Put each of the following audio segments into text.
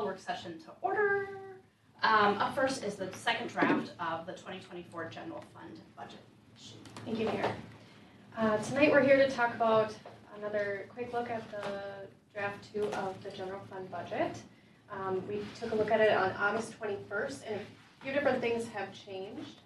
call the work session to order. Up first is the second draft of the 2024 general fund budget. Thank you, Mayor. Tonight we're here to talk about another quick look at the draft 2 of the general fund budget. We took a look at it on August 21st, and a few different things have changed.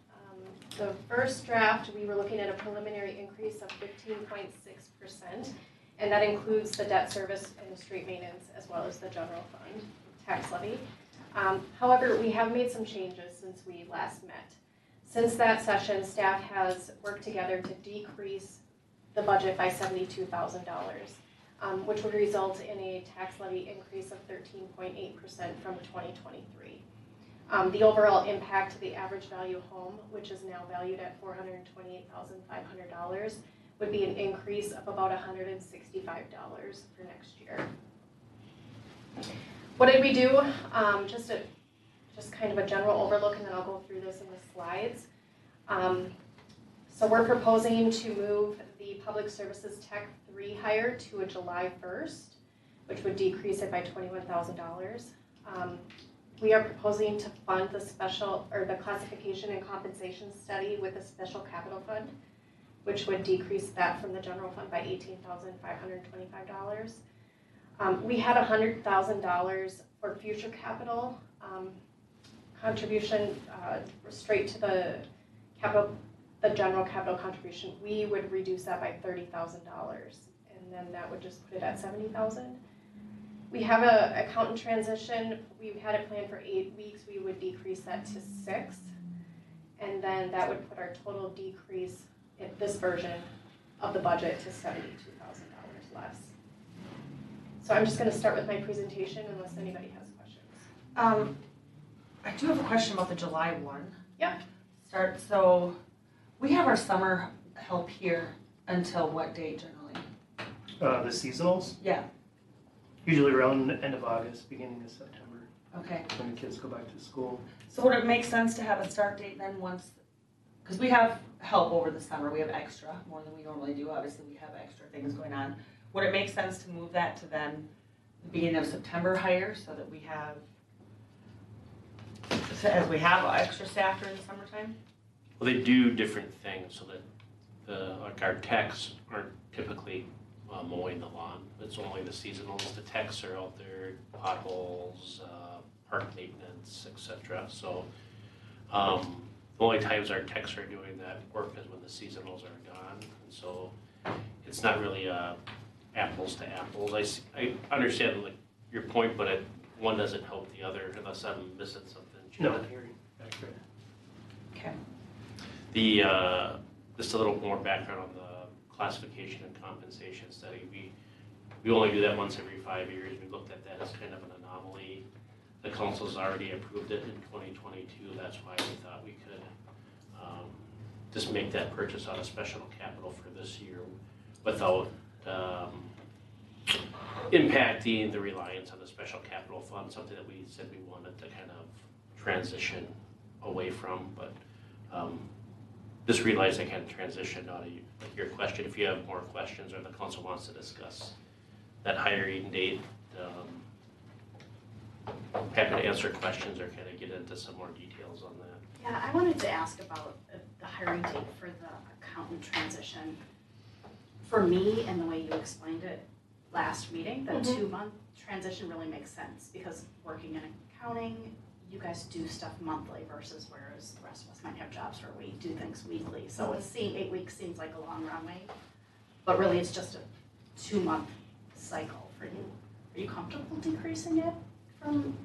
The first draft, we were looking at a preliminary increase of 15.6%, and that includes the debt service and the street maintenance, as well as the general fund tax levy. However, we have made some changes since we last met. Since that session, staff has worked together to decrease the budget by $72,000, which would result in a tax levy increase of 13.8% from 2023. The overall impact to the average value home, which is now valued at $428,500, would be an increase of about $165 for next year. What did we do? Just kind of a general overlook, and then I'll go through this in the slides. So we're proposing to move the Public Services Tech 3 hire to a July 1st, which would decrease it by $21,000. We are proposing to fund the classification and compensation study with a special capital fund, which would decrease that from the general fund by $18,525. We had $100,000 for future capital contribution straight to the general capital contribution. We would reduce that by $30,000, and then that would just put it at $70,000. We have an accountant transition. We had it planned for 8 weeks. We would decrease that to 6, and then that would put our total decrease in this version of the budget to $72,000 less. So I'm just going to start with my presentation unless anybody has questions. I do have a question about the July 1. Yep. So we have our summer help here until what date generally? The seasonals? Yeah. Usually around the end of August, beginning of September. Okay. When the kids go back to school. So would it make sense to have a start date then once, because we have help over the summer, we have extra, more than we normally do, obviously we have extra things going on. Would it make sense to move that to then the beginning of September hire so that we have, as we have extra staff during the summertime? Well, they do different things so that like our techs aren't typically mowing the lawn. It's only the seasonals. The techs are out there, potholes, park maintenance, etc. So the only times our techs are doing that work is when the seasonals are gone. And so it's not really apples to apples. I understand like your point, but one doesn't help the other unless I'm missing something. No, you're accurate. Okay. Just a little more background on the classification and compensation study. We only do that once every 5 years. We looked at that as kind of an anomaly. The council's already approved it in 2022. That's why we thought we could just make that purchase out of special capital for this year without impacting the reliance on the special capital fund, something that we said we wanted to kind of transition away from, but just realized I can transition out of your question. If you have more questions or the council wants to discuss that hiring date, happy to answer questions or kind of get into some more details on that. Yeah, I wanted to ask about the hiring date for the accountant transition. For me, and the way you explained it last meeting, the 2-month transition really makes sense because working in accounting, you guys do stuff monthly versus whereas the rest of us might have jobs where we do things weekly. So it's 8 weeks seems like a long runway, but really it's just a 2-month cycle for you. Are you comfortable decreasing it from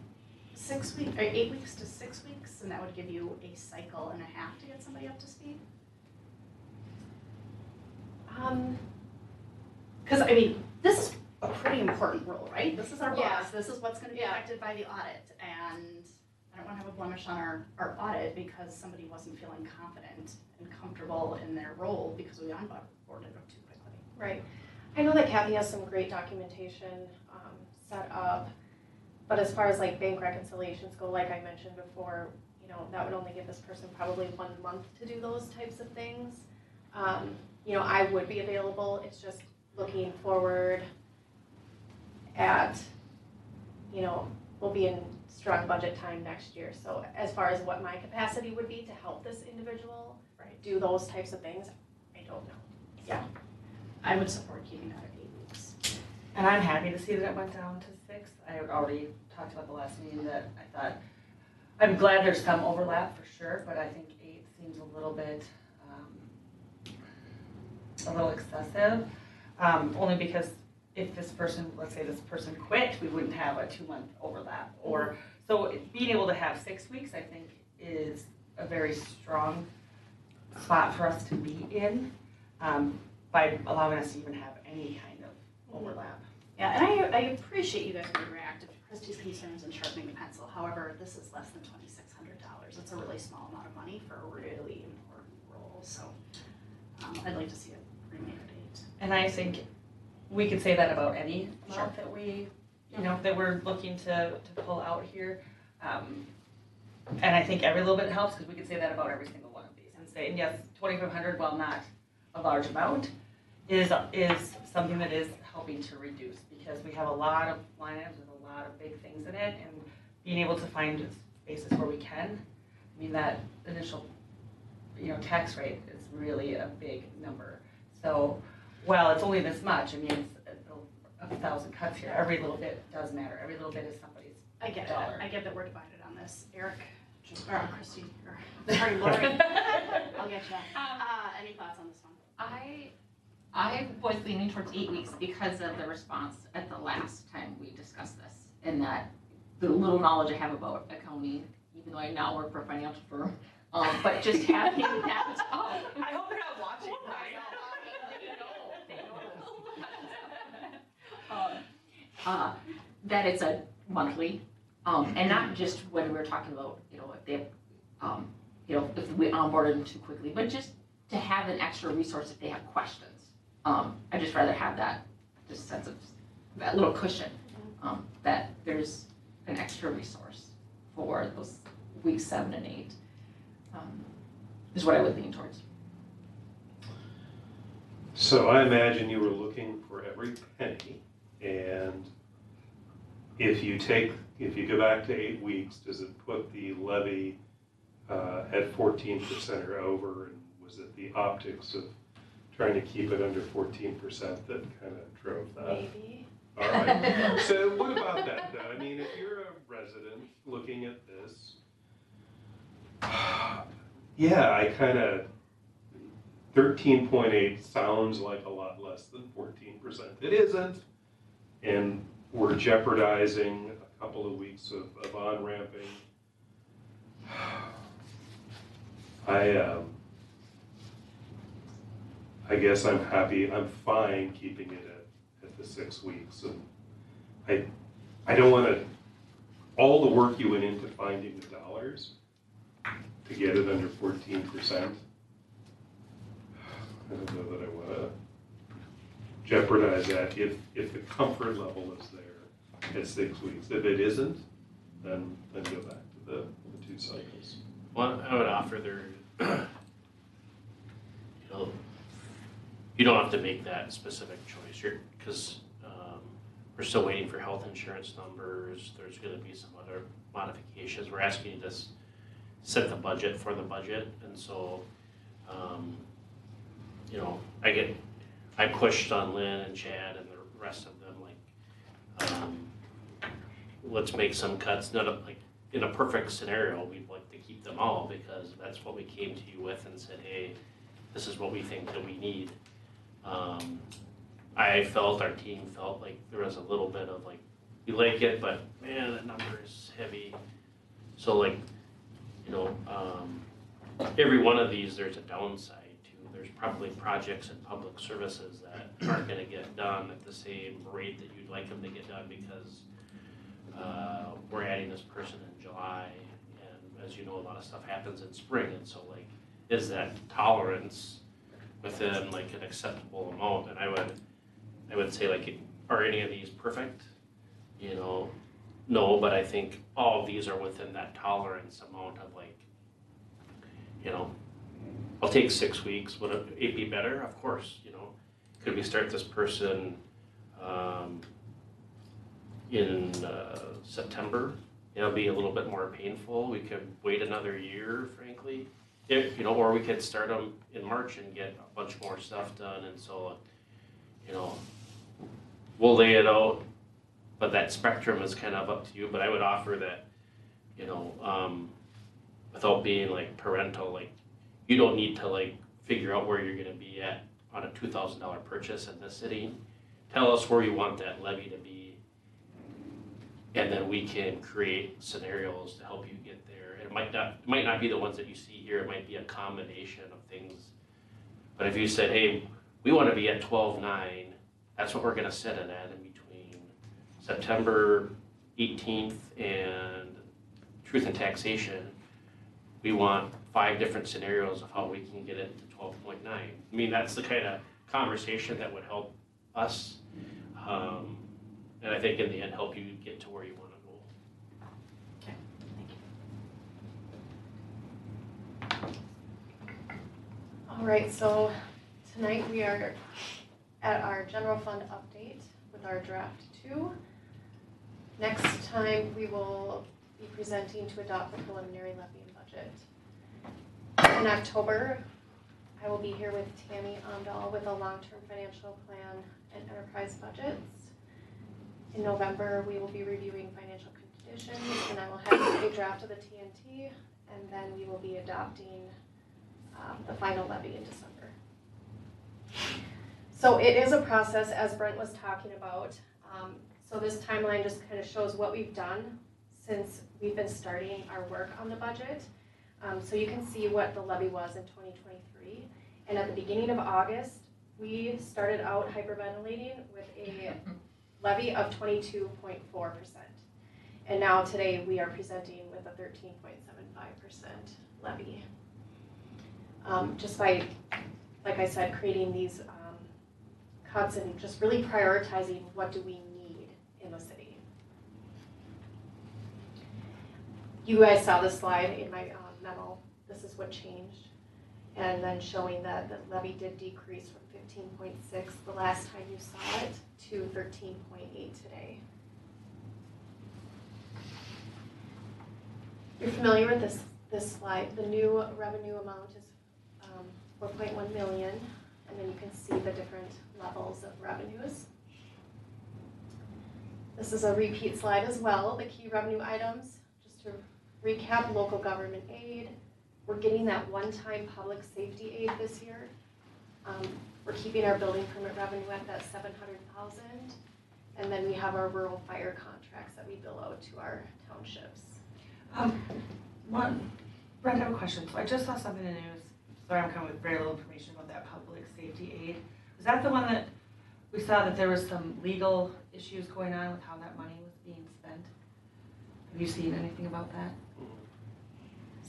6 weeks or 8 weeks to 6 weeks, and that would give you a cycle and a half to get somebody up to speed? Because I mean, this is a pretty important role, right? This is our boss. This is what's going to be affected by the audit, and I don't want to have a blemish on our audit because somebody wasn't feeling confident and comfortable in their role because we onboarded them too quickly. Right. I know that Kathy has some great documentation set up, but as far as like bank reconciliations go, like I mentioned before, that would only give this person probably 1 month to do those types of things. I would be available. It's just looking forward at, we'll be in strong budget time next year. So as far as what my capacity would be to help this individual do those types of things, I don't know. I would support keeping that at 8 weeks. And I'm happy to see that it went down to 6. I had already talked about the last meeting that I thought, I'm glad there's some overlap for sure, but I think 8 seems a little bit, a little excessive. Only because if this person, let's say this person quit, we wouldn't have a 2-month overlap. Or, so being able to have 6 weeks, I think, is a very strong spot for us to be in, by allowing us to even have any kind of overlap. Yeah, and I appreciate you guys being reactive to Christie's concerns and sharpening the pencil. However, this is less than $2,600. It's a really small amount of money for a really important role. So I'd like to see it remain at 8. And I think we could say that about any Sure. amount that we, that we're looking to pull out here. And I think every little bit helps, because we could say that about every single one of these and say, and yes, 2,500, while not a large amount, is something that is helping to reduce, because we have a lot of line items with a lot of big things in it, and being able to find spaces where we can. I mean, that initial, tax rate is really a big number. So, while it's only this much, I mean, it's a 1,000 cuts here. Every little bit does matter. Every little bit is somebody's I get dollar. it. I get that we're divided on this. Eric, or Christie, or sorry, Lori. I'll get you. Any thoughts on this one? I was leaning towards 8 weeks because of the response at the last time we discussed this, and that the little knowledge I have about accounting, even though I now work for a financial firm, but just having that. I hope they're not watching. That it's a monthly, and not just when we're talking about, if they, if we onboarded them too quickly, but just to have an extra resource if they have questions. I'd just rather have that, just sense of that little cushion, that there's an extra resource for those weeks 7 and 8, is what I would lean towards. So I imagine you were looking for every penny, and if you go back to 8 weeks, does it put the levy at 14% or over? And was it the optics of trying to keep it under 14% that kind of drove that? Maybe. All right. So what about that, though? I mean, if you're a resident looking at this, yeah, I kind of, 13.8 sounds like a lot less than 14%. It isn't, and we're jeopardizing a couple of weeks of on-ramping. I guess I'm fine keeping it at the 6 weeks. And I don't want to, all the work you went into finding the dollars to get it under 14%. I don't know that I want to jeopardize that if the comfort level is there at 6 weeks. If it isn't, then go back to the 2 cycles. Well, I would offer you don't have to make that specific choice, because we're still waiting for health insurance numbers. There's going to be some other modifications. We're asking you to set the budget for the budget, and so I pushed on Lynn and Chad and the rest of them, let's make some cuts. In a perfect scenario, we'd like to keep them all, because that's what we came to you with and said, hey, this is what we think that we need. Our team felt like there was a little bit of we like it, but man, that number is heavy. So every one of these, there's a downside to. There's probably projects and public services that aren't gonna get done at the same rate that you'd like them to get done, because we're adding this person in July, and as you know, a lot of stuff happens in spring, and so is that tolerance within an acceptable amount? And I would say are any of these perfect? No, but I think all of these are within that tolerance amount of I'll take 6 weeks. Would it be better? Of course, could we start this person in September. It'll be a little bit more painful. We could wait another year, frankly. If, you know, or we could start them in March and get a bunch more stuff done, and so, you know, we'll lay it out, but that spectrum is kind of up to you. But I would offer that, you know, without being like parental, like, you don't need to like figure out where you're gonna be at on a $2,000 purchase in this city. Tell us where you want that levy to be, and then we can create scenarios to help you get there. It might not be the ones that you see here. It might be a combination of things. But if you said, hey, we want to be at 12.9, that's what we're going to set it at in between September 18th and truth and taxation. We want 5 different scenarios of how we can get it to 12.9. I mean, that's the kind of conversation that would help us. And I think in the end, help you get to where you want to go. Okay, thank you. All right, so tonight we are at our general fund update with our draft 2. Next time we will be presenting to adopt the preliminary levy and budget. In October, I will be here with Tammy Ondal with a long-term financial plan and enterprise budgets. In November, we will be reviewing financial conditions, and I will have a draft of the TNT, and then we will be adopting the final levy in December. So it is a process, as Brent was talking about. So this timeline just kind of shows what we've done since we've been starting our work on the budget. So you can see what the levy was in 2023. And at the beginning of August, we started out hyperventilating with a levy of 22.4%. And now today we are presenting with a 13.75% levy. Just by, like I said, creating these cuts and just really prioritizing what do we need in the city. You guys saw this slide in my memo. This is what changed. And then showing that the levy did decrease from 15.6 the last time you saw it to 13.8 today. You're familiar with this slide. The new revenue amount is 4.1 million, and then you can see the different levels of revenues. This is a repeat slide as well. The key revenue items, just to recap: local government aid. We're getting that one-time public safety aid this year. We're keeping our building permit revenue at that $700,000, and then we have our rural fire contracts that we bill out to our townships. Brent, I have a question. So I just saw something in the news. Sorry, I'm coming with very little information about that public safety aid. Was that the one that we saw that there was some legal issues going on with how that money was being spent? Have you seen anything about that?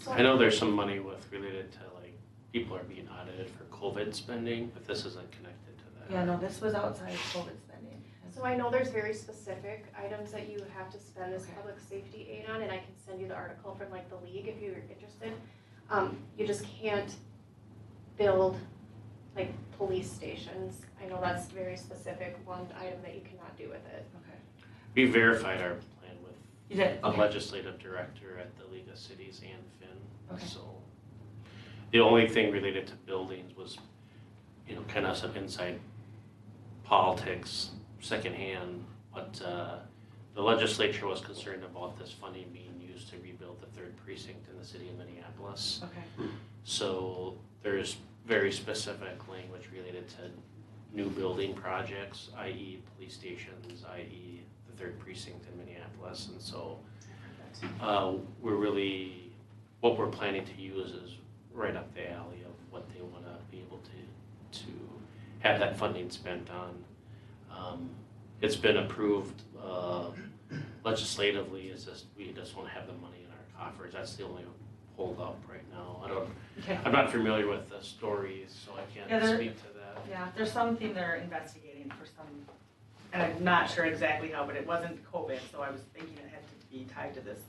So I know there's some money related to like people are being audited for COVID spending, but this isn't connected to that. Yeah, no, this was outside of COVID spending. So I know there's very specific items that you have to spend this Okay. public safety aid on, and I can send you the article from like the league if you're interested. You just can't build like police stations. I know that's very specific, one item that you cannot do with it. Okay. We verified our plan with You did? a Okay. legislative director at the League of Cities and Finn. Okay. So the only thing related to buildings was, you know, kind of some inside politics, secondhand, but the legislature was concerned about this funding being used to rebuild the 3rd precinct in the city of Minneapolis. Okay. So there's very specific language related to new building projects, i.e. police stations, i.e. the 3rd precinct in Minneapolis. And so what we're planning to use is right up the alley of what they want to be able to have that funding spent on. It's been approved legislatively. It's just we just want to have the money in our coffers. That's the only hold up right now. I'm not familiar with the stories, so I can't speak to that. Yeah, there's something they're investigating for some, and I'm not sure exactly how, but it wasn't COVID, so I was thinking it had to be tied to this,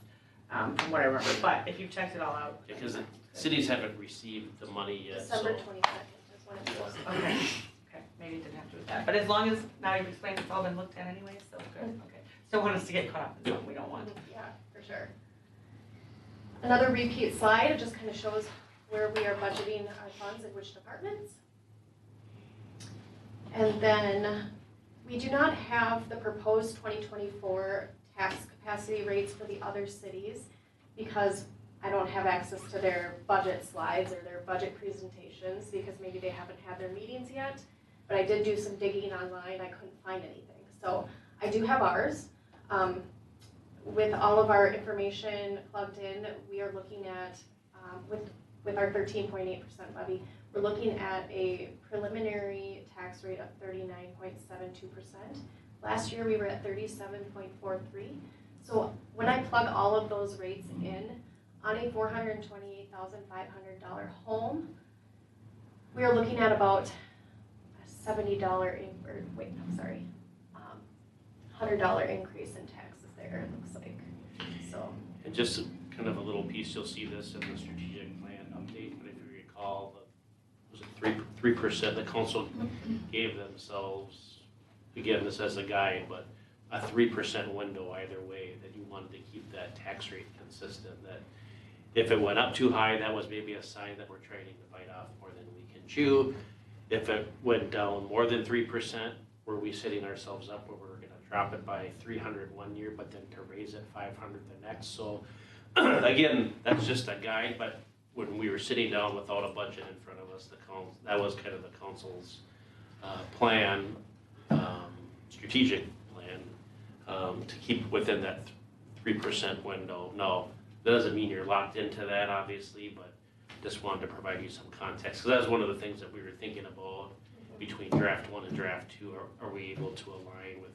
from what I remember. But if you've checked it all out. Because the cities haven't received the money yet, so. December 22nd is when it's supposed to be. Okay, maybe it didn't have to do with that. But as long as now you've explained it's all been looked at anyway, so good, okay. Don't want us to get caught up in something we don't want. Yeah, for sure. Another repeat slide, it just kind of shows where we are budgeting our funds in which departments. And then we do not have the proposed 2024 tax capacity rates for the other cities because I don't have access to their budget slides or their budget presentations because maybe they haven't had their meetings yet. But I did do some digging online, I couldn't find anything. So I do have ours. With all of our information plugged in, we are looking at, with our 13.8% levy, we're looking at a preliminary tax rate of 39.72%. Last year we were at 37.43. So when I plug all of those rates in on a $428,500 home, we are looking at about a $70 $100 increase in taxes there, it looks like. So. And just kind of a little piece, you'll see this in the strategic plan update, but if you recall, was it 3% the council gave themselves, again, this as a guide, but a 3% window either way, that you wanted to keep that tax rate consistent, that if it went up too high, that was maybe a sign that we're trying to bite off more than we can chew. If it went down more than 3%, were we setting ourselves up where we're gonna drop it by 300 one year, but then to raise it 500 the next? So again, that's just a guide, but when we were sitting down without a budget in front of us, that was kind of the council's plan, strategic plan, to keep within that 3% window. No, that doesn't mean you're locked into that, obviously, but just wanted to provide you some context, because that was one of the things that we were thinking about between draft 1 and draft 2. Are we able to align with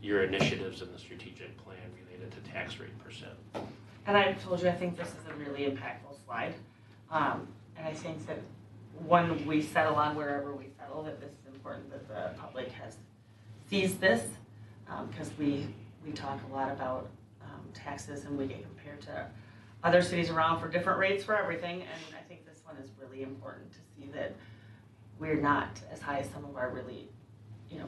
your initiatives in the strategic plan related to tax rate percent? And I've told you, I think this is a really impactful slide. And I think that when we settle on wherever we settle, that this is important that the public sees this, because we talk a lot about taxes and we get compared to other cities around for different rates for everything. And I think this one is really important to see that we're not as high as some of our really,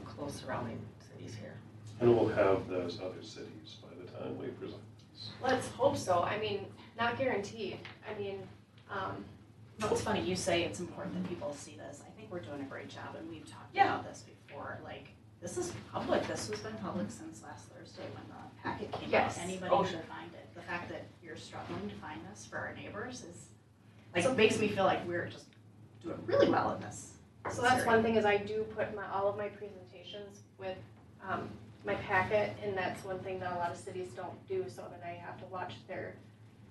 close surrounding cities here. And we'll have those other cities by the time we present this. Let's hope so. I mean, not guaranteed. I mean, No, it's funny, you say it's important that people see this. I think we're doing a great job, and we've talked Yeah. about this before. Like, this is public, this has been public since last Thursday when the packet came out. Yes. Anybody Oh, should sure. find it. The fact that you're struggling to find this for our neighbors is, like, makes me feel like we're just doing really well in this. so that's one thing is I do put all of my presentations with my packet, and that's one thing that a lot of cities don't do, so then I have to watch their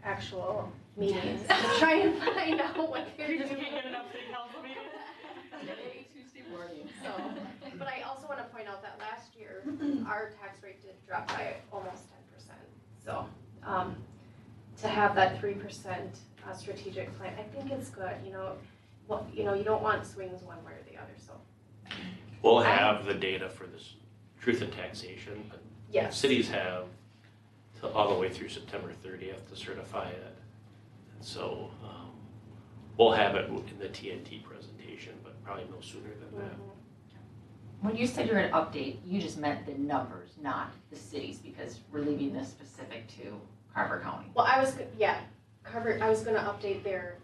actual meetings to try and find out what they're You just doing. can't get enough city council meetings. Tuesday morning. So, but I also want to point out that last year, our tax rate did drop by almost 10%. So, to have that 3% strategic plan, I think it's good. You don't want swings one way or the other. So, We'll have the data for this truth in taxation, but yes. cities have all the way through September 30th to certify it. And so we'll have it in the TNT presentation, but probably no sooner than that. When you said you're gonna update, you just meant the numbers, not the cities, because we're leaving this specific to Carver County. Well, Carver. I was going to update their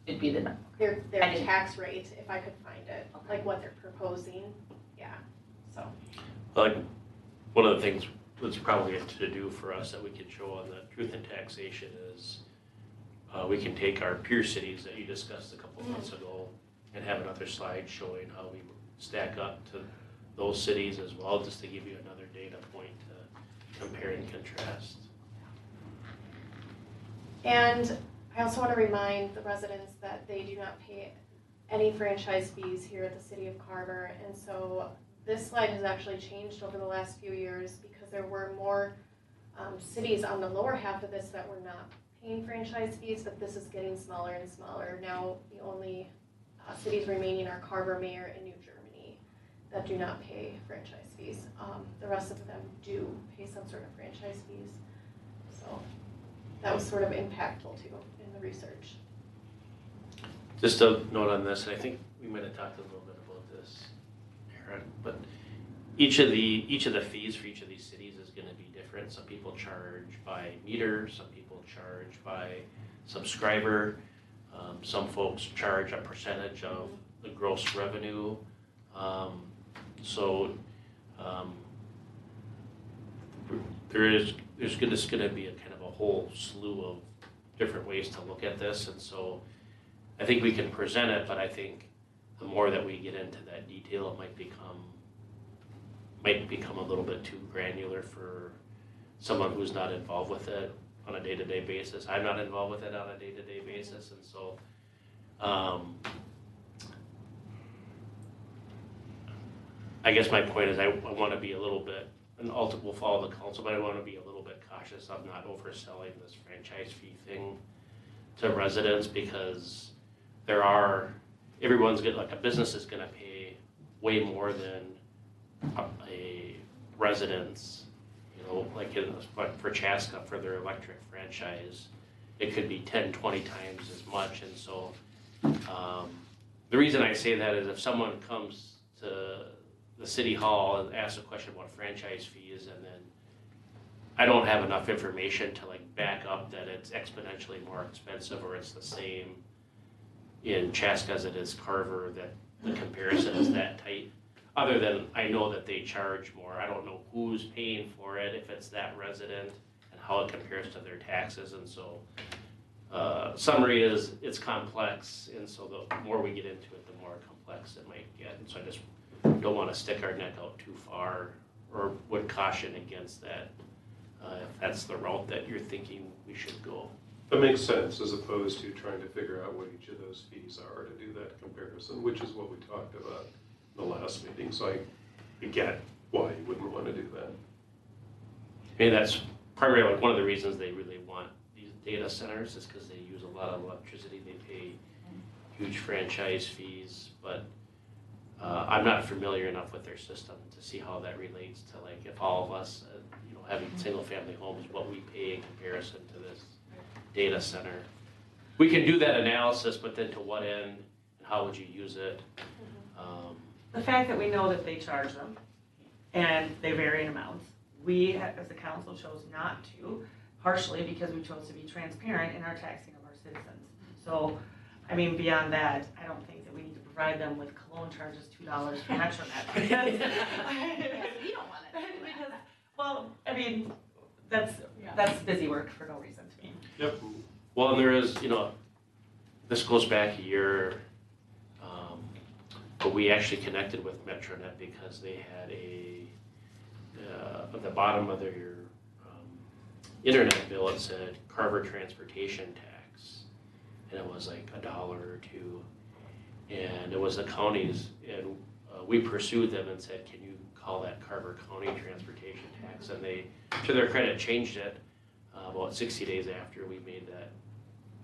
It'd be the number. their I didn't- tax rate if I could find it, Okay. like what they're proposing. Yeah. So. Like, one of the things that's probably a to-do for us that we can show on the truth in taxation is we can take our peer cities that you discussed a couple months ago and have another slide showing how we stack up to those cities as well, just to give you another data point to compare and contrast. And I also want to remind the residents that they do not pay any franchise fees here at the city of Carver. And so this slide has actually changed over the last few years because there were more cities on the lower half of this that were not paying franchise fees, but this is getting smaller and smaller. Now the only cities remaining are Carver, Mayor, and New Germany that do not pay franchise fees. The rest of them do pay some sort of franchise fees. So that was sort of impactful too in the research. Just a note on this, and I think we might have talked a little bit about this, Aaron, but each of the fees for each of these cities is gonna be different. Some people charge by meter, some people charge by subscriber. Some folks charge a percentage of the gross revenue. So there's gonna be a kind of a whole slew of different ways to look at this, and so I think we can present it, but I think the more that we get into that detail, it might become a little bit too granular for someone who's not involved with it on a day-to-day basis. I'm not involved with it on a day-to-day basis, and so I guess my point is I want to be a little bit, and ultimately we'll follow the council, but I want to be a little bit cautious of not overselling this franchise fee thing to residents, because everyone's like a business is going to pay way more than a residence, like for Chaska for their electric franchise, it could be 10, 20 times as much. And so the reason I say that is if someone comes to the city hall and asks a question about franchise fees, and then I don't have enough information to like back up that it's exponentially more expensive or it's the same in Chaska as it is Carver, that the comparison is that tight. Other than I know that they charge more. I don't know who's paying for it, if it's that resident, and how it compares to their taxes. And so summary is it's complex, and so the more we get into it, the more complex it might get. And so I just don't want to stick our neck out too far, or would caution against that if that's the route that you're thinking we should go. That makes sense, as opposed to trying to figure out what each of those fees are to do that comparison, which is what we talked about in the last meeting. So I get why you wouldn't want to do that. I mean, that's primarily like one of the reasons they really want these data centers, is because they use a lot of electricity. They pay huge franchise fees, but I'm not familiar enough with their system to see how that relates to, like, if all of us, having single family homes, what we pay in comparison to this data center. We can do that analysis, but then to what end and how would you use it? The fact that we know that they charge them and they vary in amounts, we as a council chose not to, partially because we chose to be transparent in our taxing of our citizens. So, I mean, beyond that, I don't think that we need to provide them with cologne charges $2 for MetroNet. Because, We don't want it. because, well, I mean, that's busy work for no reason to me. Yep. Well, and there is, this goes back a year, but we actually connected with MetroNet because they had at the bottom of their internet bill, it said Carver transportation tax, and it was like $1 or $2, and it was the counties, and we pursued them and said, can you call that Carver County transportation tax? And they, to their credit, changed it about 60 days after we made that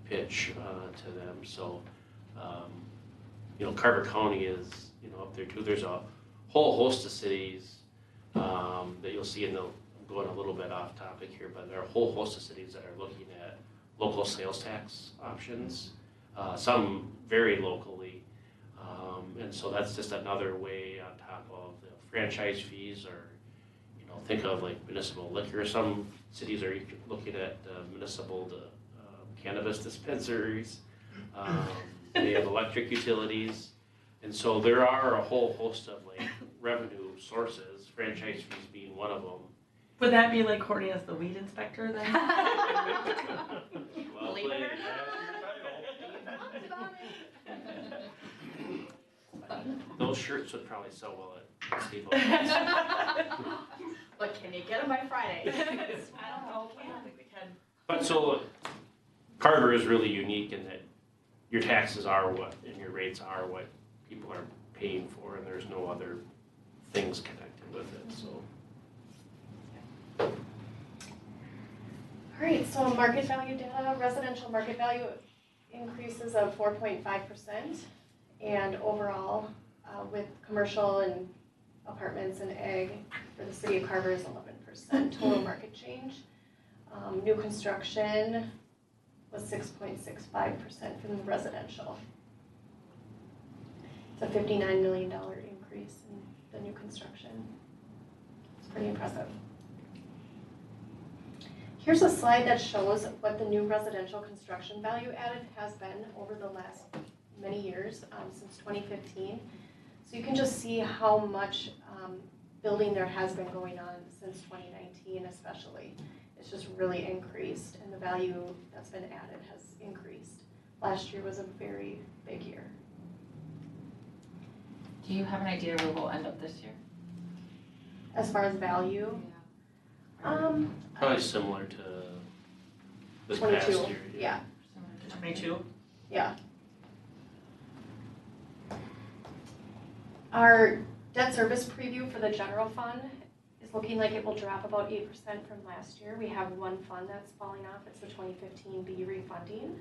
pitch to them. So, Carver County is, up there too. There's a whole host of cities that you'll see I'm going a little bit off topic here, but there are a whole host of cities that are looking at local sales tax options, some very locally. And so that's just another way on top of the franchise fees, or, think of like municipal liquor. Some cities are looking at municipal cannabis dispensaries. They have electric utilities. And so there are a whole host of like revenue sources, franchise fees being one of them. Would that be like Courtney as the weed inspector then? Well Believe it or played. Those shirts would probably sell well at Steve O's. But can you get them by Friday? I don't know. I don't think we can. But so Carver is really unique in that your taxes are what, and your rates are what people are paying for, and there's no other things connected with it, so. All right, so market value data, residential market value increases of 4.5%, and overall, with commercial and apartments and ag, for the city of Carver is 11% total market change. New construction was 6.65% from the residential. It's a $59 million increase in the new construction. pretty impressive. Here's a slide that shows what the new residential construction value added has been over the last many years, since 2015. So you can just see how much building there has been going on since 2019 especially. It's just really increased, and the value that's been added has increased. Last year was a very big year. Do you have an idea where we'll end up this year? As far as value, Probably similar to this 22, past year. yeah, 22? yeah. Our debt service preview for the general fund is looking like it will drop about 8% from last year. We have one fund that's falling off, it's the 2015 B refunding.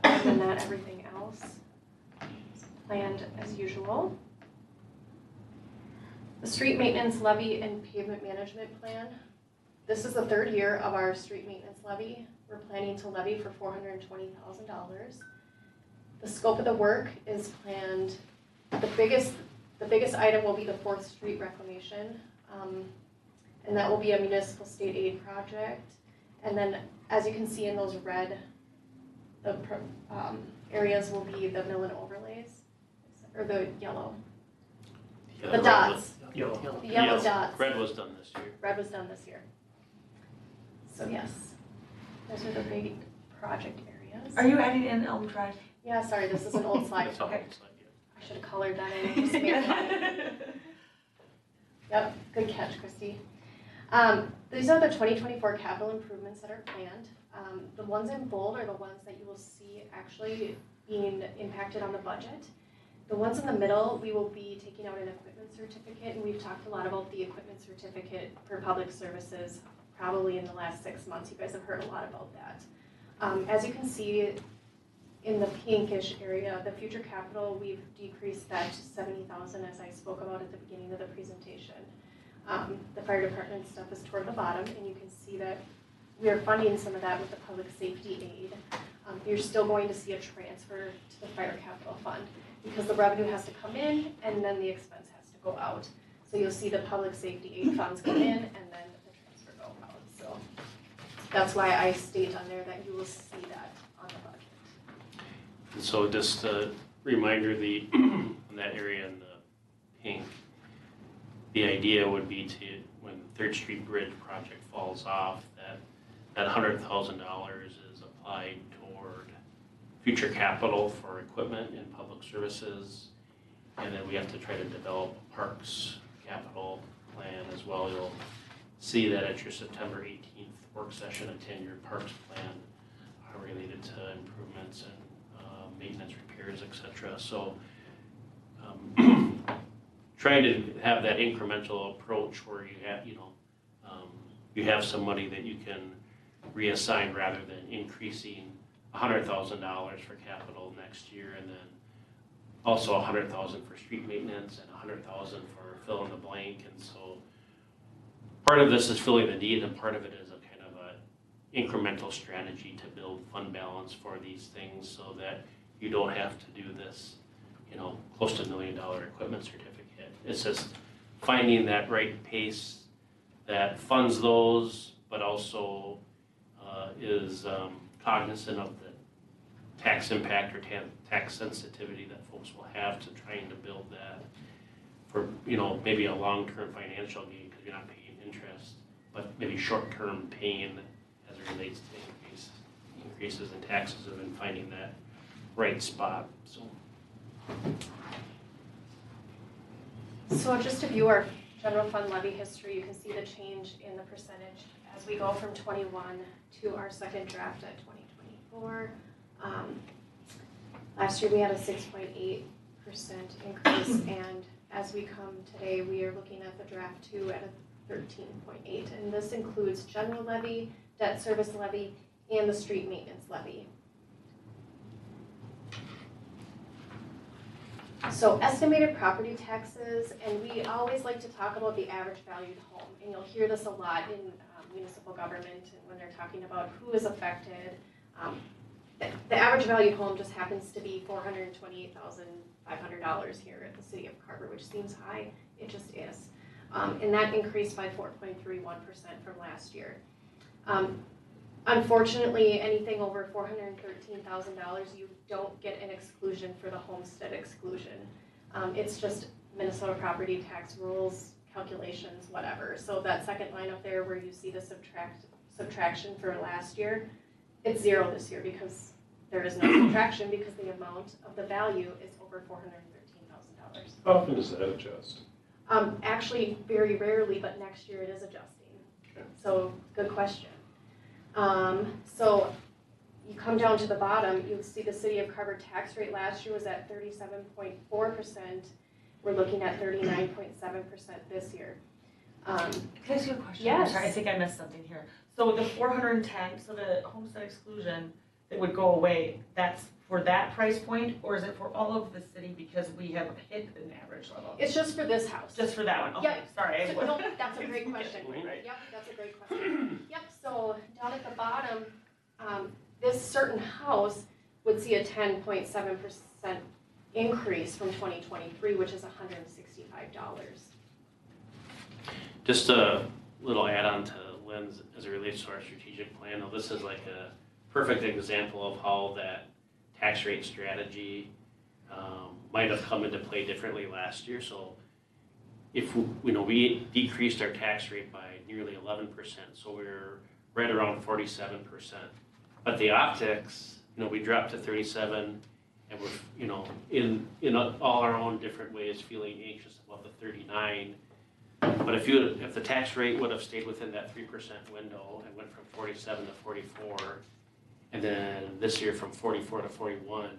Other than that, everything else is planned as usual. The street maintenance levy and pavement management plan. This is the third year of our street maintenance levy. We're planning to levy for $420,000. The scope of the work is planned. The biggest item will be the 4th Street reclamation, and that will be a municipal state aid project. And then, as you can see in those red, the areas will be the mill and overlays, or the yellow. Yeah, The red dots. was- Yellow. The yellow Yes, dots. Red was done this year. Red was done this year. So yes, those are the big project areas. Are you adding in Elm Drive? Yeah, sorry, this is an old slide. That's all Okay. it's like, yeah. I should have colored that in. Just made it. Yep, good catch, Christy. These are the 2024 capital improvements that are planned. The ones in bold are the ones that you will see actually being impacted on the budget. The ones in the middle, we will be taking out an equipment certificate, and we've talked a lot about the equipment certificate for public services probably in the last 6 months. You guys have heard a lot about that. As you can see in the pinkish area, the future capital, we've decreased that to $70,000 as I spoke about at the beginning of the presentation. The fire department stuff is toward the bottom, and you can see that we are funding some of that with the public safety aid. You're still going to see a transfer to the fire capital fund because the revenue has to come in and then the expense has to go out. So you'll see the public safety aid funds come in and then the transfer go out. So that's why I state on there that you will see that on the budget. And so just a reminder, in that area in the pink, the idea would be to, when the 3rd Street Bridge project falls off, that $100,000 is applied toward future capital for equipment in public services. And then we have to try to develop a parks capital plan as well. You'll see that at your September 18th work session, a 10-year parks plan related to improvements and maintenance, repairs, etc. So trying to have that incremental approach where you have, you have some money that you can reassign rather than increasing $100,000 for capital next year, and then also $100,000 for street maintenance and $100,000 for fill in the blank. And so part of this is filling the need, and part of it is a kind of a incremental strategy to build fund balance for these things so that you don't have to do this, close to $1 million equipment certificate. It's just finding that right pace that funds those, but also is cognizant of the tax impact or tax sensitivity that folks will have to trying to build that for, maybe a long-term financial gain because you're not paying interest, but maybe short-term pain as it relates to increases in taxes and then finding that right spot. So just to view our general fund levy history, you can see the change in the percentage as we go from 21 to our second draft at 2024. Last year we had a 6.8% increase, and as we come today, we are looking at the draft 2 at a 13.8, and this includes general levy, debt service levy, and the street maintenance levy. So estimated property taxes, and we always like to talk about the average valued home, and you'll hear this a lot in municipal government and when they're talking about who is affected. The average valued home just happens to be $428,500 here at the city of Carver, which seems high. It just is. And that increased by 4.31% from last year. Unfortunately, anything over $413,000, you don't get an exclusion for the homestead exclusion. It's just Minnesota property tax rules, calculations, whatever. So that second line up there where you see the subtraction for last year, it's 0 this year because there is no subtraction because the amount of the value is over $413,000. How often does that adjust? Actually, very rarely, but next year it is adjusting. Okay. So, good question. So, you come down to the bottom, you'll see the city of Carver tax rate last year was at 37.4%. We're looking at 39.7% this year. Can I ask you a question? Yes. I'm sorry, I think I missed something here. So the 410, so the homestead exclusion that would go away, that's for that price point, or is it for all of the city because we have hit an average level? It's just for this house. Just for that one? Okay, Yep. sorry. So, no, that's a great question. Right. Yep, that's a great question. Yep, so down at the bottom, this certain house would see a 10.7% increase from 2023, which is $165. Just a little add-on to Lynn's as it relates to our strategic plan. Now, this is like a perfect example of how that tax rate strategy might have come into play differently last year. So if we decreased our tax rate by nearly 11%, so we're right around 47%. But the optics, we dropped to 37, and we're in all our own different ways feeling anxious about the 39. But if the tax rate would have stayed within that 3% window and went from 47 to 44, and then this year from 44 to 41,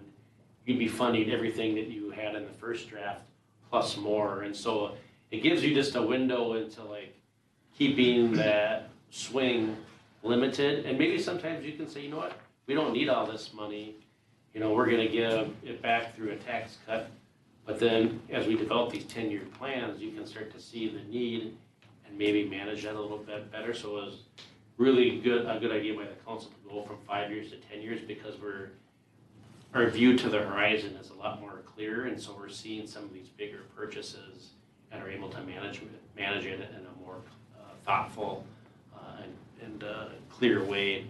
you'd be funding everything that you had in the first draft plus more. And so it gives you just a window into like keeping that swing limited. And maybe sometimes you can say, you know what, we don't need all this money. We're going to give it back through a tax cut. But then as we develop these 10-year plans, you can start to see the need and maybe manage that a little bit better. So it was really a good idea by the council to go from 5 years to 10 years because our view to the horizon is a lot more clear, and so we're seeing some of these bigger purchases and are able to manage it in a more thoughtful and clear way.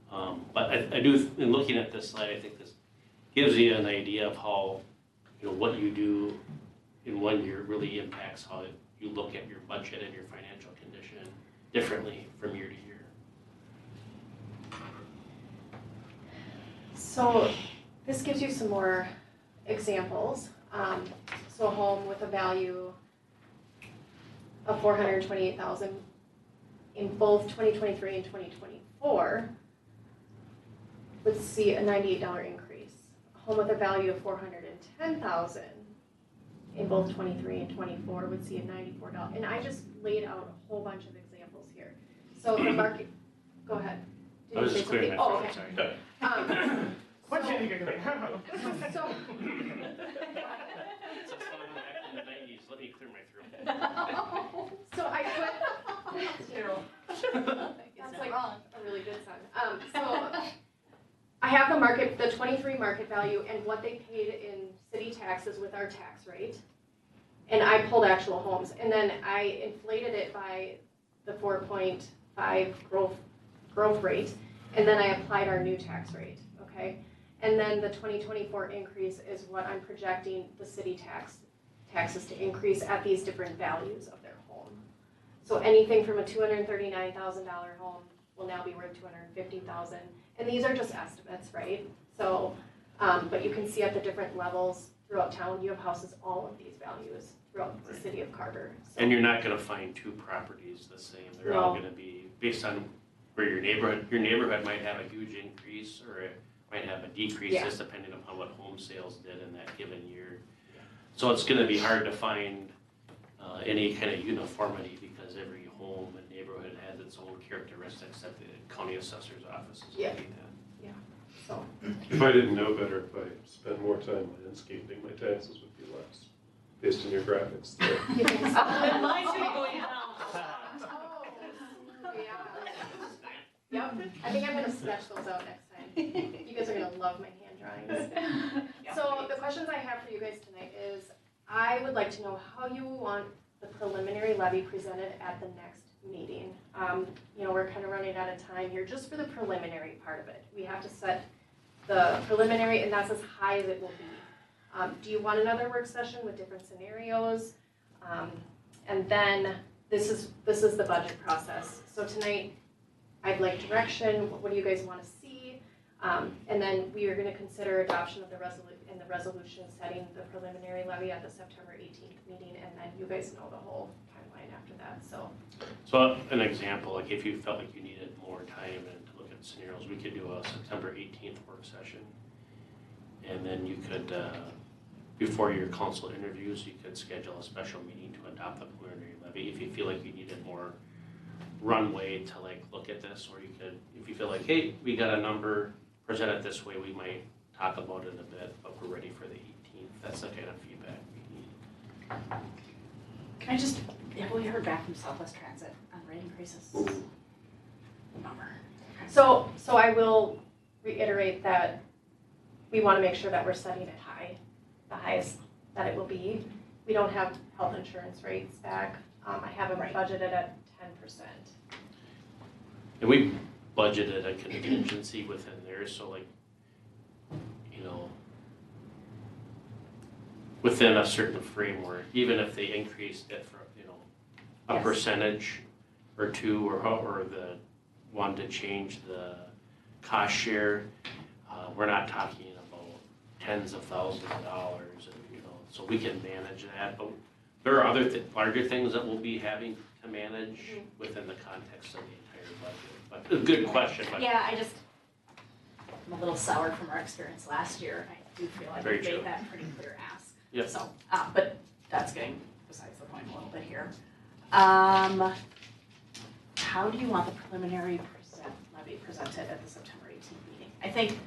But I do, in looking at this slide, I think this gives you an idea of how what you do in 1 year really impacts how you look at your budget and your financial condition differently from year to year. So this gives you some more examples. So a home with a value of $428,000 in both 2023 and 2024 would see a $98 increase. A home with a value of $410,000 in both 23 and 24 would see a $94. And I just laid out a whole bunch of examples here. So the market, go ahead. Did I was you say just clearing my something? throat, Oh, okay. sorry. What did you do? So, Since I'm back in the 90s, let me clear my throat. so I put, that's like a really good sign. So I have the 23 market value and what they paid in city taxes with our tax rate. And I pulled actual homes. And then I inflated it by the 4.5 growth rate. And then I applied our new tax rate, okay? And then the 2024 increase is what I'm projecting the city taxes to increase at these different values of their home. So anything from a $239,000 home will now be worth $250,000. And these are just estimates, right? So, but you can see at the different levels throughout town, you have houses all of these values throughout the city of Carver. So. And you're not going to find two properties the same. They're all going to be based on where your neighborhood might have a huge increase or it might have a decrease just depending upon what home sales did in that given year. So it's going to be hard to find any kind of uniformity because every home and neighborhood has its own characteristics that the county assessor's office is looking at. So. If I didn't know better, if I spend more time landscaping, my taxes would be less, based on your graphics there. You think so? And mine's going down. Oh, yeah. Yep, I think I'm gonna sketch those out next time. You guys are gonna love my hand drawings. So the questions I have for you guys tonight is, I would like to know how you want the preliminary levy presented at the next meeting. We're kind of running out of time here just for the preliminary part of it. We have to set the preliminary, and that's as high as it will be. Do you want another work session with different scenarios? And then this is the budget process. So tonight, I'd like direction. What do you guys want to see? And then we are going to consider adoption of the resolution setting the preliminary levy at the September 18th meeting, and then you guys know the whole timeline after that. So an example, like if you felt like you needed more time and to look at scenarios, we could do a September 18th work session. And then you could, before your council interviews, you could schedule a special meeting to adopt the preliminary levy if you feel like you needed more runway to like look at this, or you could, if you feel like, hey, we got a number, present it this way, we might talk about it a bit, but we're ready for the 18th. That's the kind of feedback we need. Can I just, have we heard back from Southwest Transit on rate increases? Number. So I will reiterate that we want to make sure that we're setting it high, the highest that it will be. We don't have health insurance rates back. I have them budgeted at 10%. And we budgeted a contingency within there, so like, within a certain framework, even if they increased it for, a Yes. percentage or two, or the one to change the cost share, we're not talking about tens of thousands of dollars, so we can manage that. But there are other larger things that we'll be having to manage within the context of the entire budget. But a good question. But Yeah, I'm a little soured from our experience last year. I do feel like we Very true. made that pretty clear ask. Yep. So, but that's getting besides the point a little bit here. How do you want the preliminary levy presented at the September 18th meeting? I think,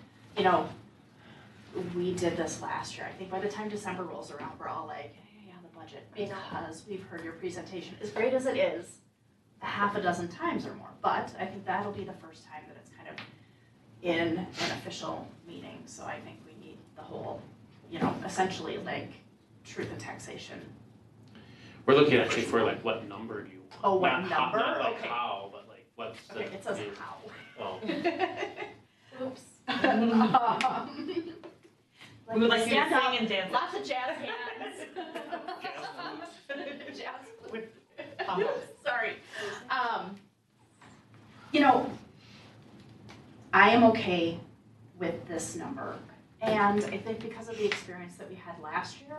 we did this last year. I think by the time December rolls around, we're all like, yeah, the budget, because we've heard your presentation, as great as it is, a half a dozen times or more. But I think that'll be the first time that it's kind of in an official meeting. So I think we need the whole, essentially like truth and taxation. we're looking actually for like what number do you want? Oh, what Not number? Not like Okay. how, but like what's the. Okay, it says the- how. Oh, Oops. We would like you to Stand up. sing and dance. Lots of jazz hands. Jazz flute. Sorry. I am okay with this number. And I think because of the experience that we had last year,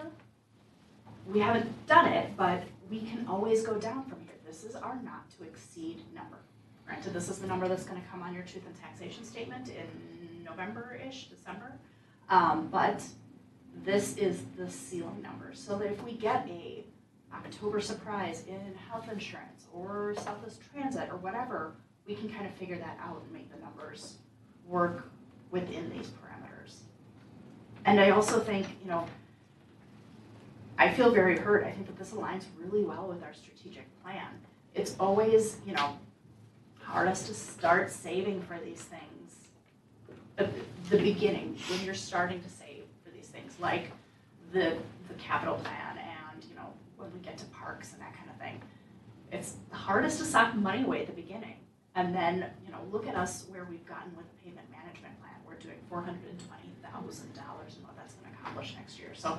we haven't done it, but we can always go down from here. This is our not to exceed number. Granted, this is the number that's gonna come on your truth and taxation statement in November-ish, December. But this is the ceiling number, so that if we get a October surprise in health insurance or Southwest Transit or whatever, we can kind of figure that out and make the numbers work within these parameters. And I also think, I feel very hurt. I think that this aligns really well with our strategic plan. It's always, hardest to start saving for these things at the beginning, when you're starting to save for these things, like the capital plan and, when we get to parks and that kind of thing. It's the hardest to sock money away at the beginning. And then, look at us where we've gotten with the pavement management plan. We're doing $420,000 and what that's gonna accomplish next year. So,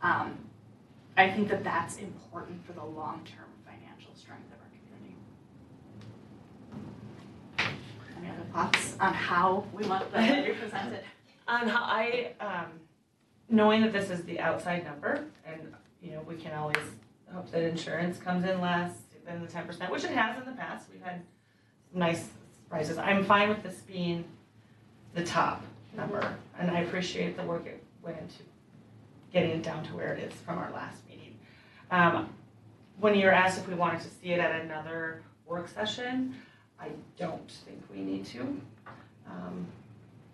I think that that's important for the long-term financial strength of our community. Any other thoughts on how we want that to be presented? On how knowing that this is the outside number, and we can always hope that insurance comes in less than the 10%, which it has in the past. We've had nice rises. I'm fine with this being the top number, and I appreciate the work it went into getting it down to where it is from our last meeting. When you're asked if we wanted to see it at another work session, I don't think we need to,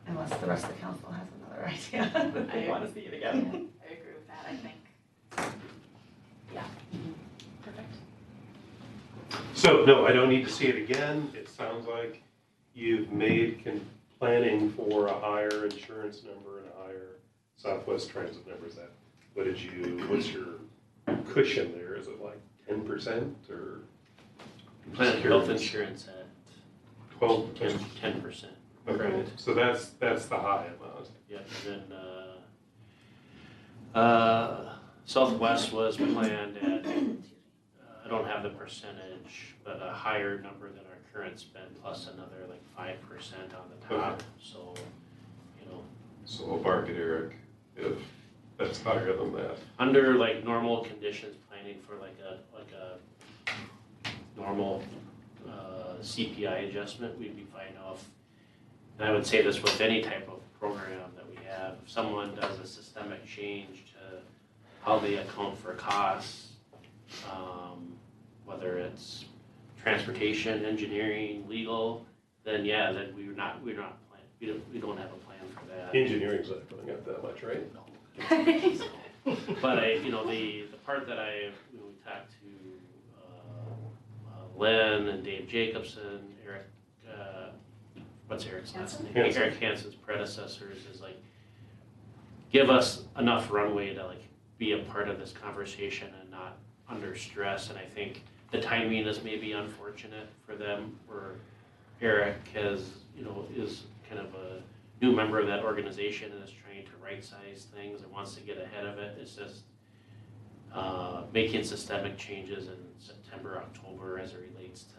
unless the rest of the council has another idea that they want to see it again. I agree with that, I think. Yeah. Perfect. So, no, I don't need to see it again. It sounds like you've made planning for a higher insurance number and a higher Southwest Transit number. Is that, what's your cushion there? Is it like 10% or? Plan health insurance at 12? 10%. Okay, Right. so that's the high amount. Yeah, and then, Southwest was planned at, I don't have the percentage, but a higher number than our current spend, plus another like 5% on the top, so, you know. So we'll bark at Eric if that's higher than that. Under like normal conditions, planning for like a normal CPI adjustment, we'd be fine off. And I would say this with any type of program that we have, if someone does a systemic change to how they account for costs, whether it's transportation, engineering, legal, then yeah, then we don't have a plan for that. Engineering's not going up that much, right? No. But the part that we talked to Len and Dave Jacobson, Eric, what's Eric's last name? Hansen. Eric Hansen's predecessors is like, give us enough runway to like be a part of this conversation and not under stress. And I think the timing is maybe unfortunate for them, where Eric is kind of a new member of that organization and is trying to right-size things and wants to get ahead of it. It's just making systemic changes in September, October as it relates to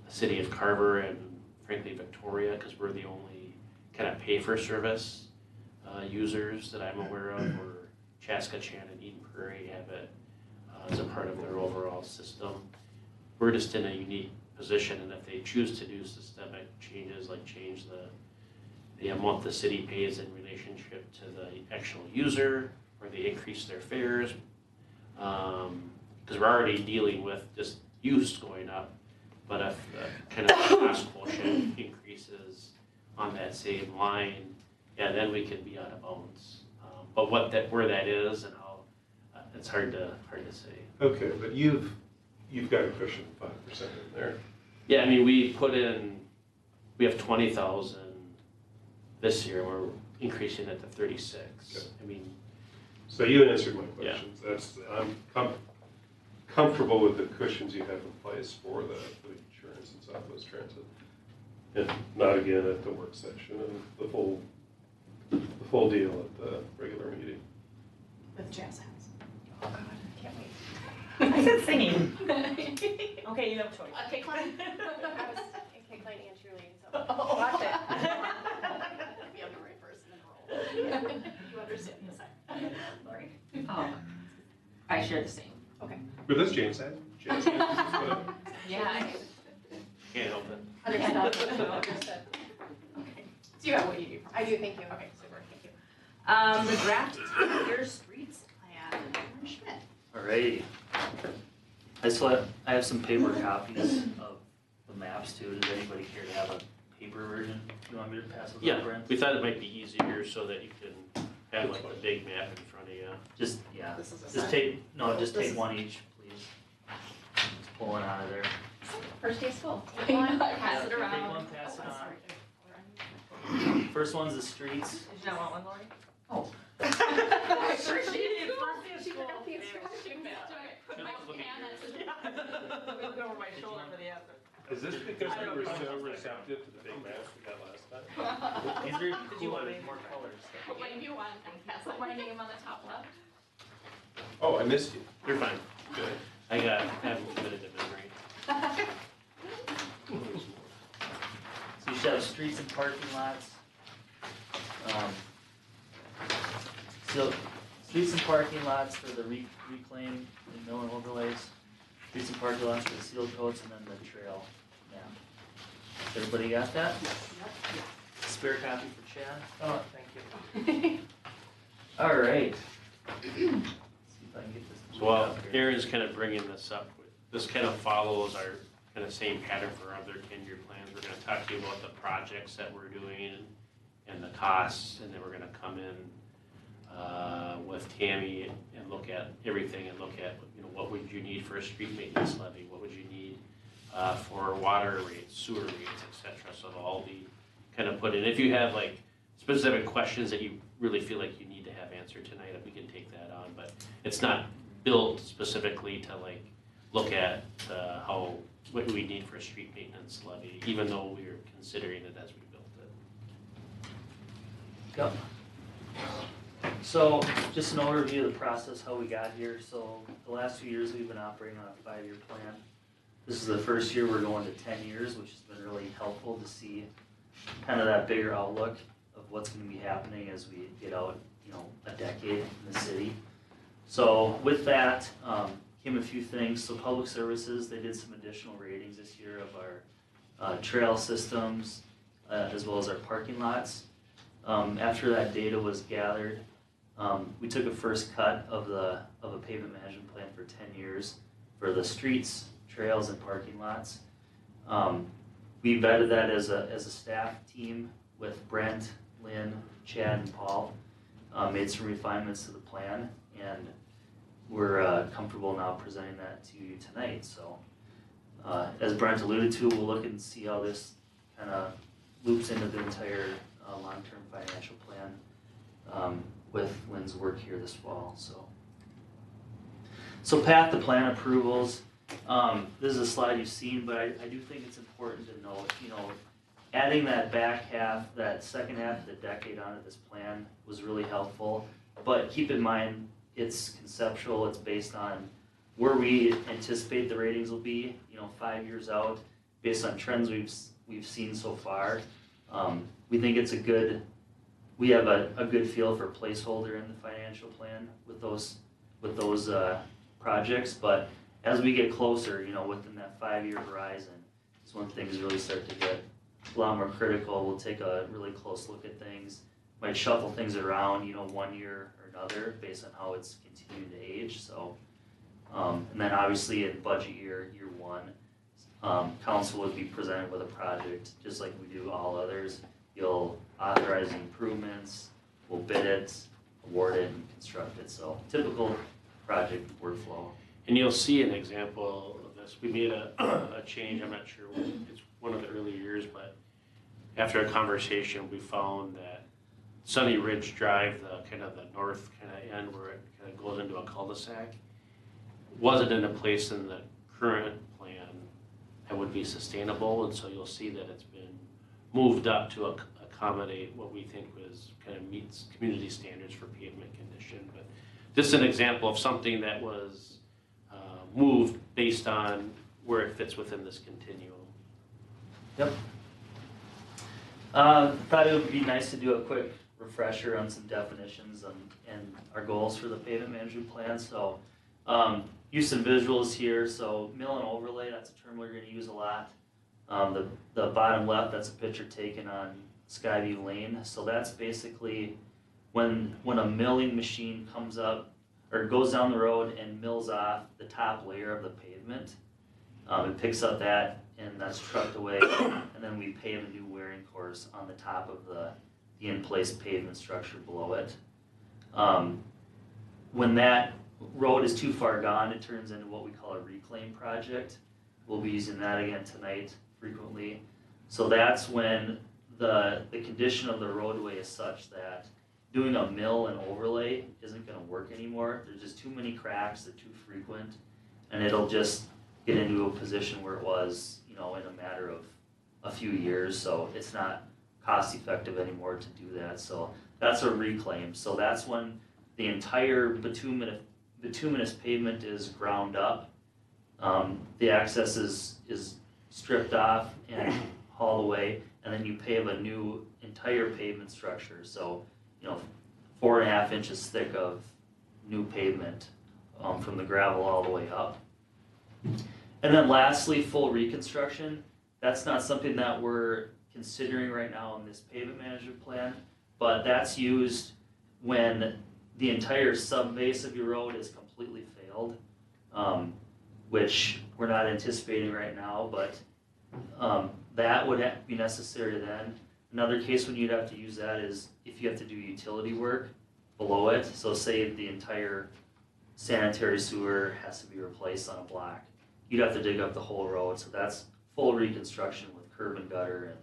the city of Carver and frankly Victoria, because we're the only kind of pay-for-service users that I'm aware of, where Chaskatchan and Eden Prairie have it as a part of their overall system. We're just in a unique position, and if they choose to do systemic changes, like change the amount the city pays in relationship to the actual user, or they increase their fares, because we're already dealing with just use going up, but if the kind of cost quotient increases on that same line, yeah, then we could be out of bounds. But where that is and how, it's hard to say. Okay, but you've got a cushion of 5% in there. Yeah, I mean, we have 20,000 this year, we're increasing it to 36. Okay. I mean, So you answered my Yeah. questions. I'm comfortable with the cushions you have in place for the insurance and Southwest Transit. And not again at the work session and the full deal at the regular meeting. With jazz hands. Oh God, can't wait. I said singing. Okay, you have a choice. Cake line? I was in cake line and cheerleading, so watch it. Be on the right person in the role. You understand the side. Lori? I share the same. But that's James had. James had. Yeah. can't help it. Understood. Understood. Do you have what you need from us? I do, thank you. Okay, super, thank you. The draft 10-year streets plan, Aaron Schmidt. Alrighty. I have some paper copies of the maps too. Does anybody care to have a paper version? You want me to pass those Yeah, out, Brent? we thought it might be easier so that you can have like the big map in front of you. Just, yeah. This is a Just sign. just This take is- one each, please. Just pull one out of there. First day of school. I Take one, know, pass it Take around. one, pass it Oh, on. sorry. First one's the streets. Did you not want one, Lori? Oh. First day of school. Look over my shoulder for the answer. Is this because we were so receptive to the big maps we got last time? These are you cool, want there's me? more colors. Put my new one and pass Put my name on the top left. Oh, I missed you. You're fine. Good. I haven't committed to memory. So you should have streets and parking lots. So, streets and parking lots for the reclaim and mill and overlays. Streets and parking lots for the sealed coats, and then the trail map. Everybody got that? Spare copy for Chad? Oh, thank you. Alright. See if I can get this. So while up here. Aaron's kind of bringing this up, this kind of follows our kind of same pattern for other 10-year plans. We're gonna talk to you about the projects that we're doing and the costs, and then we're gonna come in with Tammy and look at everything and look at, what would you need for a street maintenance levy? What would you need for water rates, sewer rates, et cetera? So it'll all be kind of put in. If you have like specific questions that you really feel like you need to have answered tonight, we can take that on, but it's not built specifically to like look at what do we need for a street maintenance levy, even though we were considering it as we built it. Yep. So just an overview of the process, how we got here. So the last few years we've been operating on a 5-year plan. This is the first year we're going to 10 years, which has been really helpful to see kind of that bigger outlook of what's going to be happening as we get out, a decade in the city. So with that came a few things. So public services, they did some additional ratings this year of our trail systems as well as our parking lots. After that data was gathered, we took a first cut of a pavement management plan for 10 years for the streets, trails, and parking lots. We vetted that as a staff team with Brent, Lynn, Chad, and Paul. Made some refinements to the plan, and we're comfortable now presenting that to you tonight. So as Brent alluded to, we'll look and see how this kind of loops into the entire long-term financial plan with Lynn's work here this fall. So path to plan approvals. This is a slide you've seen, but I do think it's important to note, adding that back half, that second half of the decade onto this plan was really helpful. But keep in mind, it's conceptual. It's based on where we anticipate the ratings will be, 5 years out, based on trends we've seen so far. We think it's we have a good feel for placeholder in the financial plan with those projects. But as we get closer, within that 5-year horizon, is when things really start to get a lot more critical. We'll take a really close look at things, might shuffle things around, 1 year or another based on how it's continuing to age. So, and then obviously in budget year 1, council would be presented with a project just like we do all others. You'll authorize the improvements, we'll bid it, award it, and construct it. So typical project workflow. And you'll see an example of this. We made a change, I'm not sure, it's one of the early years, but after a conversation, we found that Sunny Ridge Drive, the north end where it kind of goes into a cul-de-sac, wasn't in a place in the current plan that would be sustainable, and so you'll see that it's been moved up to accommodate what we think meets community standards for pavement condition. But this is an example of something that was moved based on where it fits within this continuum. Yep. Thought it would be nice to do a quick refresher on some definitions and our goals for the pavement management plan. So use some visuals here. So mill and overlay, that's a term we're going to use a lot. The bottom left, that's a picture taken on Skyview Lane. So that's basically when a milling machine comes up or goes down the road and mills off the top layer of the pavement. It picks up that, and that's trucked away, and then we pave a new wearing course on the top of the in-place pavement structure below it. When that road is too far gone, it turns into what we call a reclaim project. We'll be using that again tonight frequently. So that's when the condition of the roadway is such that doing a mill and overlay isn't going to work anymore. There's just too many cracks, they're too frequent, and it'll just get into a position where it was, in a matter of a few years. So it's not cost effective anymore to do that. So that's a reclaim. So that's when the entire bituminous pavement is ground up. The access is stripped off and hauled away, and then you pave a new entire pavement structure. So 4.5 inches thick of new pavement from the gravel all the way up. And then lastly, full reconstruction. That's not something that we're considering right now in this pavement management plan, but that's used when the entire sub-base of your road is completely failed, which we're not anticipating right now, but that would be necessary then. Another case when you'd have to use that is if you have to do utility work below it. So say the entire sanitary sewer has to be replaced on a block. You'd have to dig up the whole road. So that's full reconstruction with curb and gutter and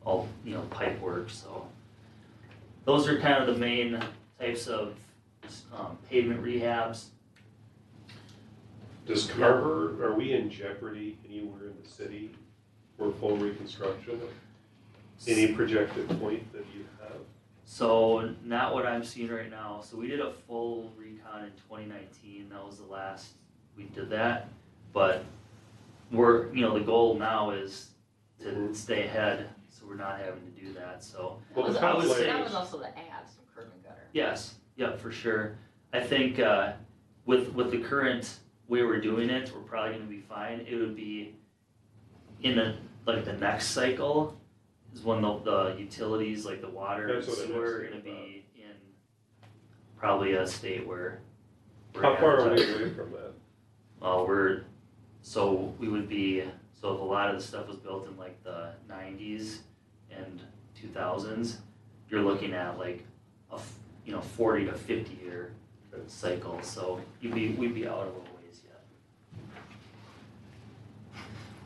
all, pipe work. So those are kind of the main types of pavement rehabs. Does Carver, are we in jeopardy anywhere in the city for full reconstruction? Any projected point that you have? So not what I'm seeing right now. So we did a full recon in 2019. That was the last we did that. But we're, the goal now is to stay ahead, so we're not having to do that. So Well, the That top was was, saying- that was also to add some curb and gutter. yes, yeah, for sure. I think with the current way we're doing it, we're probably going to be fine. It would be in the next cycle is when the utilities like the water and That's what I sewer are was going to thinking be in probably a state where we're How far are we advertising. away from that? Well, we would be, so if a lot of the stuff was built in like the 90s and 2000s, you're looking at like a 40 to 50 year Okay. cycle, so we'd be out a little ways yet.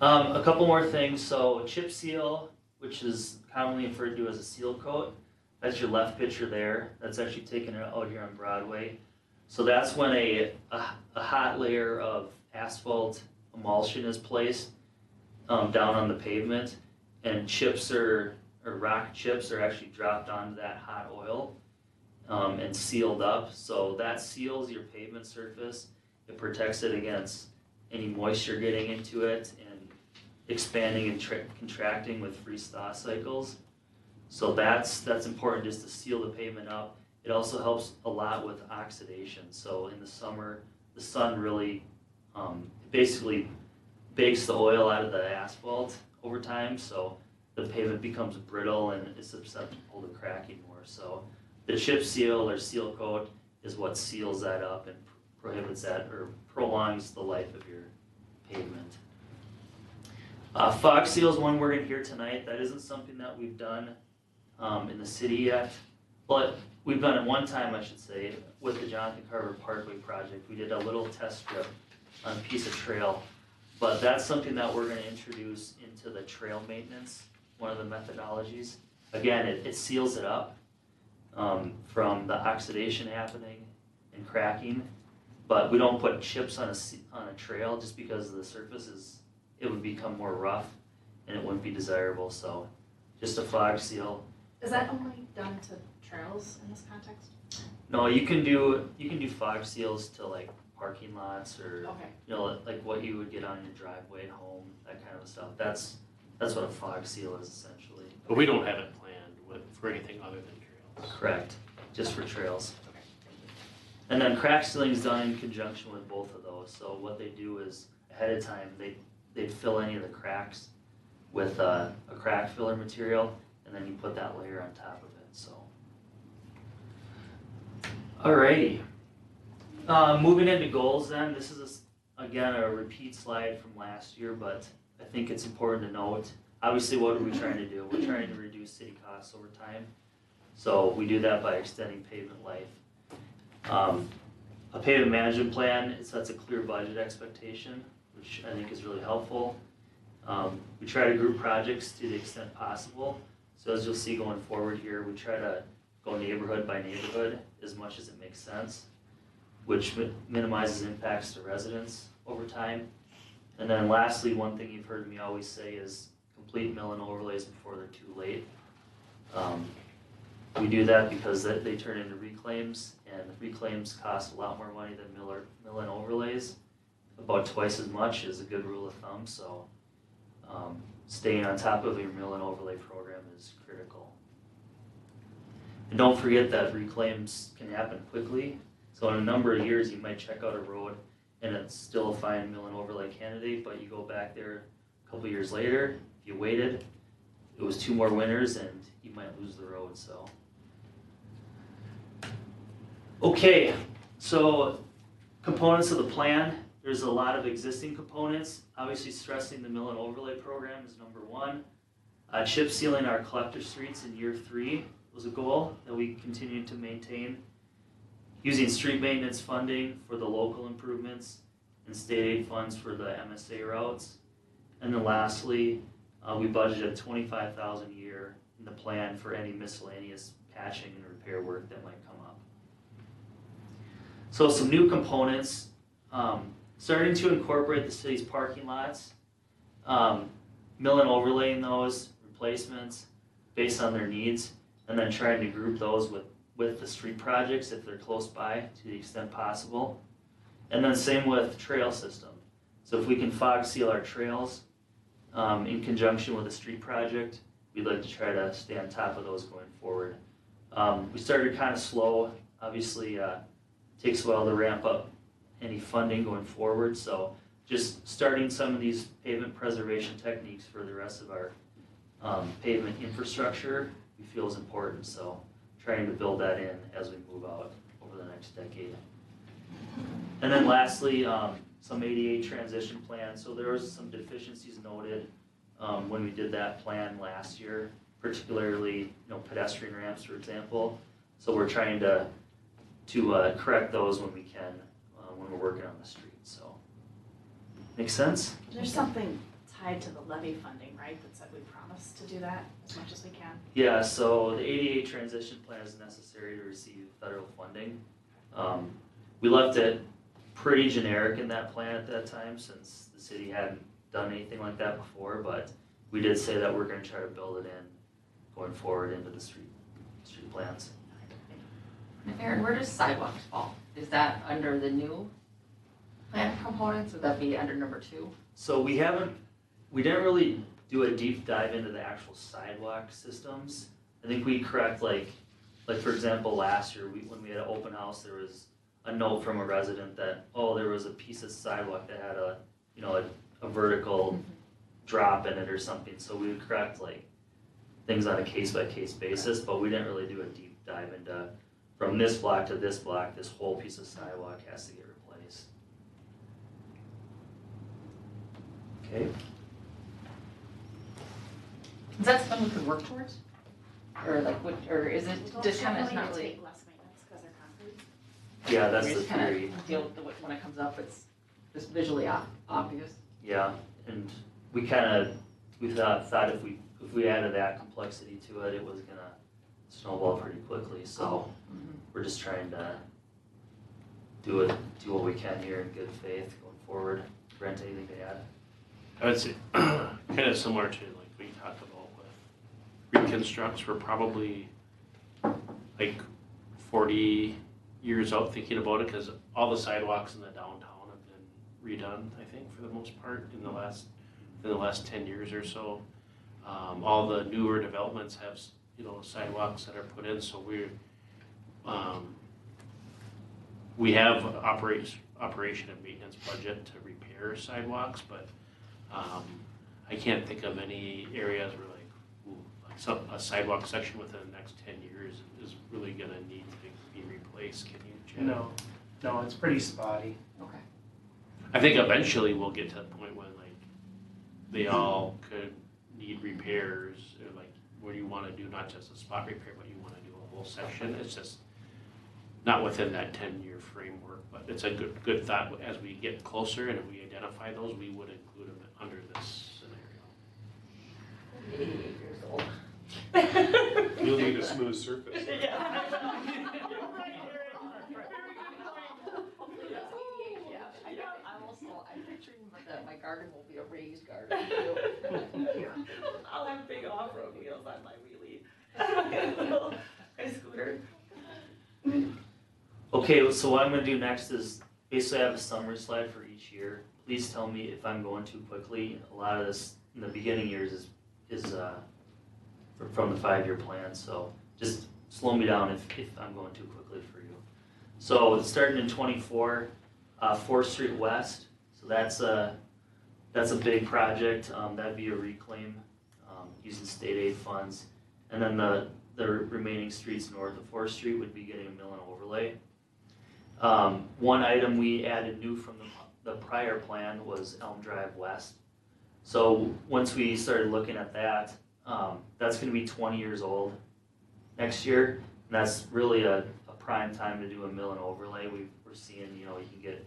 A couple more things, so chip seal, which is commonly referred to as a seal coat, that's your left picture there, that's actually taken out here on Broadway. So that's when a hot layer of asphalt emulsion is placed down on the pavement, and rock chips are actually dropped onto that hot oil and sealed up. So that seals your pavement surface. It protects it against any moisture getting into it and expanding and contracting with freeze-thaw cycles. So that's important, just to seal the pavement up. It also helps a lot with oxidation. So in the summer, the sun really basically bakes the oil out of the asphalt over time, so the pavement becomes brittle and is susceptible to cracking more. So the chip seal or seal coat is what seals that up and prohibits that or prolongs the life of your pavement. Fog seal is one we're going to hear tonight. That isn't something that we've done in the city yet, but we've done it one time, I should say, with the Jonathan Carver Parkway project. We did a little test strip on a piece of trail, but that's something that we're going to introduce into the trail maintenance, one of the methodologies. Again, it seals it up from the oxidation happening and cracking, but we don't put chips on a trail just because the surface it would become more rough and it wouldn't be desirable. So just a fog seal. Is that only done to trails in this context? No, you can do fog seals to like parking lots or Okay. like what you would get on your driveway at home, that kind of stuff. That's what a fog seal is essentially. But we don't have it planned for anything other than trails. Correct, just for trails. Okay. And then crack sealing is done in conjunction with both of those. So what they do is ahead of time they'd fill any of the cracks with a crack filler material, and then you put that layer on top of it. So, alrighty. Moving into goals then, this is again a repeat slide from last year, but I think it's important to note, obviously what are we trying to do? We're trying to reduce city costs over time. So we do that by extending pavement life. A pavement management plan, it sets a clear budget expectation, which I think is really helpful. We try to group projects to the extent possible. So as you'll see going forward here, we try to go neighborhood by neighborhood as much as it makes sense, which minimizes impacts to residents over time. And then lastly, one thing you've heard me always say is complete mill and overlays before they're too late. We do that because they turn into reclaims, and reclaims cost a lot more money than mill and overlays. About twice as much is a good rule of thumb, so staying on top of your mill and overlay program is critical. And don't forget that reclaims can happen quickly. So in a number of years, you might check out a road and it's still a fine mill and overlay candidate, but you go back there a couple years later, if you waited, it was 2 more winters and you might lose the road, so. Okay, so components of the plan. There's a lot of existing components. Obviously stressing the mill and overlay program is number 1. Chip sealing our collector streets in year 3 was a goal that we continue to maintain. Using street maintenance funding for the local improvements and state aid funds for the MSA routes. And then lastly, we budgeted $25,000 a year in the plan for any miscellaneous patching and repair work that might come up. So some new components. starting to incorporate the city's parking lots, mill and overlaying those replacements based on their needs, and then trying to group those with the street projects if they're close by to the extent possible. And then same with trail system. So if we can fog seal our trails in conjunction with a street project, we'd like to try to stay on top of those going forward. We started kind of slow. Obviously, takes a while to ramp up any funding going forward. So just starting some of these pavement preservation techniques for the rest of our pavement infrastructure we feel is important. So trying to build that in as we move out over the next decade. And then lastly, some ADA transition plans. So there was some deficiencies noted when we did that plan last year, particularly pedestrian ramps, for example. So we're trying to correct those when we can when we're working on the street. So make sense? There's something tied to the levy funding, right, that said we promise to do that as much as we can. Yeah, so the ADA transition plan is necessary to receive federal funding. We left it pretty generic in that plan at that time since the city hadn't done anything like that before, but we did say that we're going to try to build it in going forward into the street plans. Aaron, where does sidewalks fall? Is that under the new plan components? Would that be under number 2? So we didn't really do a deep dive into the actual sidewalk systems. I think we correct like for example, last year when we had an open house, there was a note from a resident that, there was a piece of sidewalk that had a vertical drop in it or something. So we would correct like things on a case by case basis, but we didn't really do a deep dive into from this block to this block, this whole piece of sidewalk has to get replaced. Okay. Is that something we could work towards? Or or is it Well, just kind of generally not they really? take less maintenance because they're concrete. Yeah, that's we the just kind theory. of deal with when it comes up, it's just visually obvious. Yeah, and we thought if we added that complexity to it, it was gonna snowball pretty quickly. So we're just trying to do what we can here in good faith going forward. Brent, anything to add? I would say kind of similar to like we talked about with reconstructs. We're probably like 40 years out thinking about it because all the sidewalks in the downtown have been redone, I think, for the most part in the last 10 years or so. All the newer developments have sidewalks that are put in, so we have operation and maintenance budget to repair sidewalks, but I can't think of any areas where a sidewalk section within the next 10 years is really going to need to be replaced. Can you, Jen? No, it's pretty spotty. Okay. I think eventually we'll get to the point when they all could need repairs, or where you want to do not just a spot repair, but you want to do a whole section. It's just not within that 10-year framework, but it's a good thought. As we get closer and if we identify those, we would include them under this scenario. 88 years old. You'll need a smooth surface. I'm picturing that my garden will be a raised garden. I'll have big off-road wheels on my wheelie. My scooter. Okay, so what I'm gonna do next is basically I have a summary slide for each year. Please tell me if I'm going too quickly. A lot of this in the beginning years is from the 5-year plan, so just slow me down if I'm going too quickly for you. So starting in 24, 4th Street West. So that's a big project. That'd be a reclaim using state aid funds, and then the remaining streets north of 4th Street would be getting a mill and overlay. One item we added new from the prior plan was Elm Drive West. So once we started looking at that, that's going to be 20 years old next year, and that's really a prime time to do a mill and overlay. We're seeing, you can get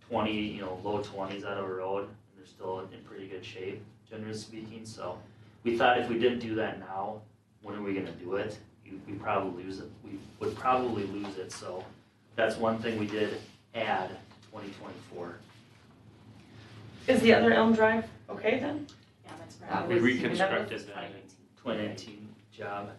20, low 20s out of a road, and they're still in pretty good shape, generally speaking. So we thought if we didn't do that now, when are we going to do it? We probably lose it. We would probably lose it. So that's one thing we did add 2024. Is the other Elm Drive okay then? Yeah, that's That right. We was- reconstructed that in 2019 job.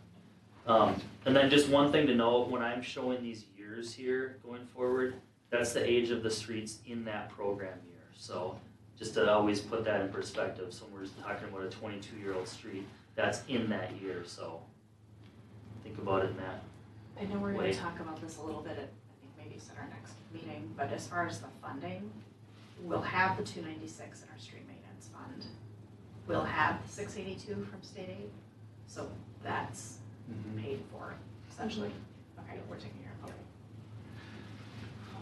And then just one thing to note, when I'm showing these years here going forward, that's the age of the streets in that program year. So just to always put that in perspective, so we're talking about a 22-year-old street, that's in that year, so think about it in that. I know we're gonna Wait. talk about this a little bit at, I think maybe it's at our next meeting, but as far as the funding, we'll have the 296 in our street maintenance fund. We'll have the 682 from state aid, so that's paid for essentially. Okay, we're taking care of it.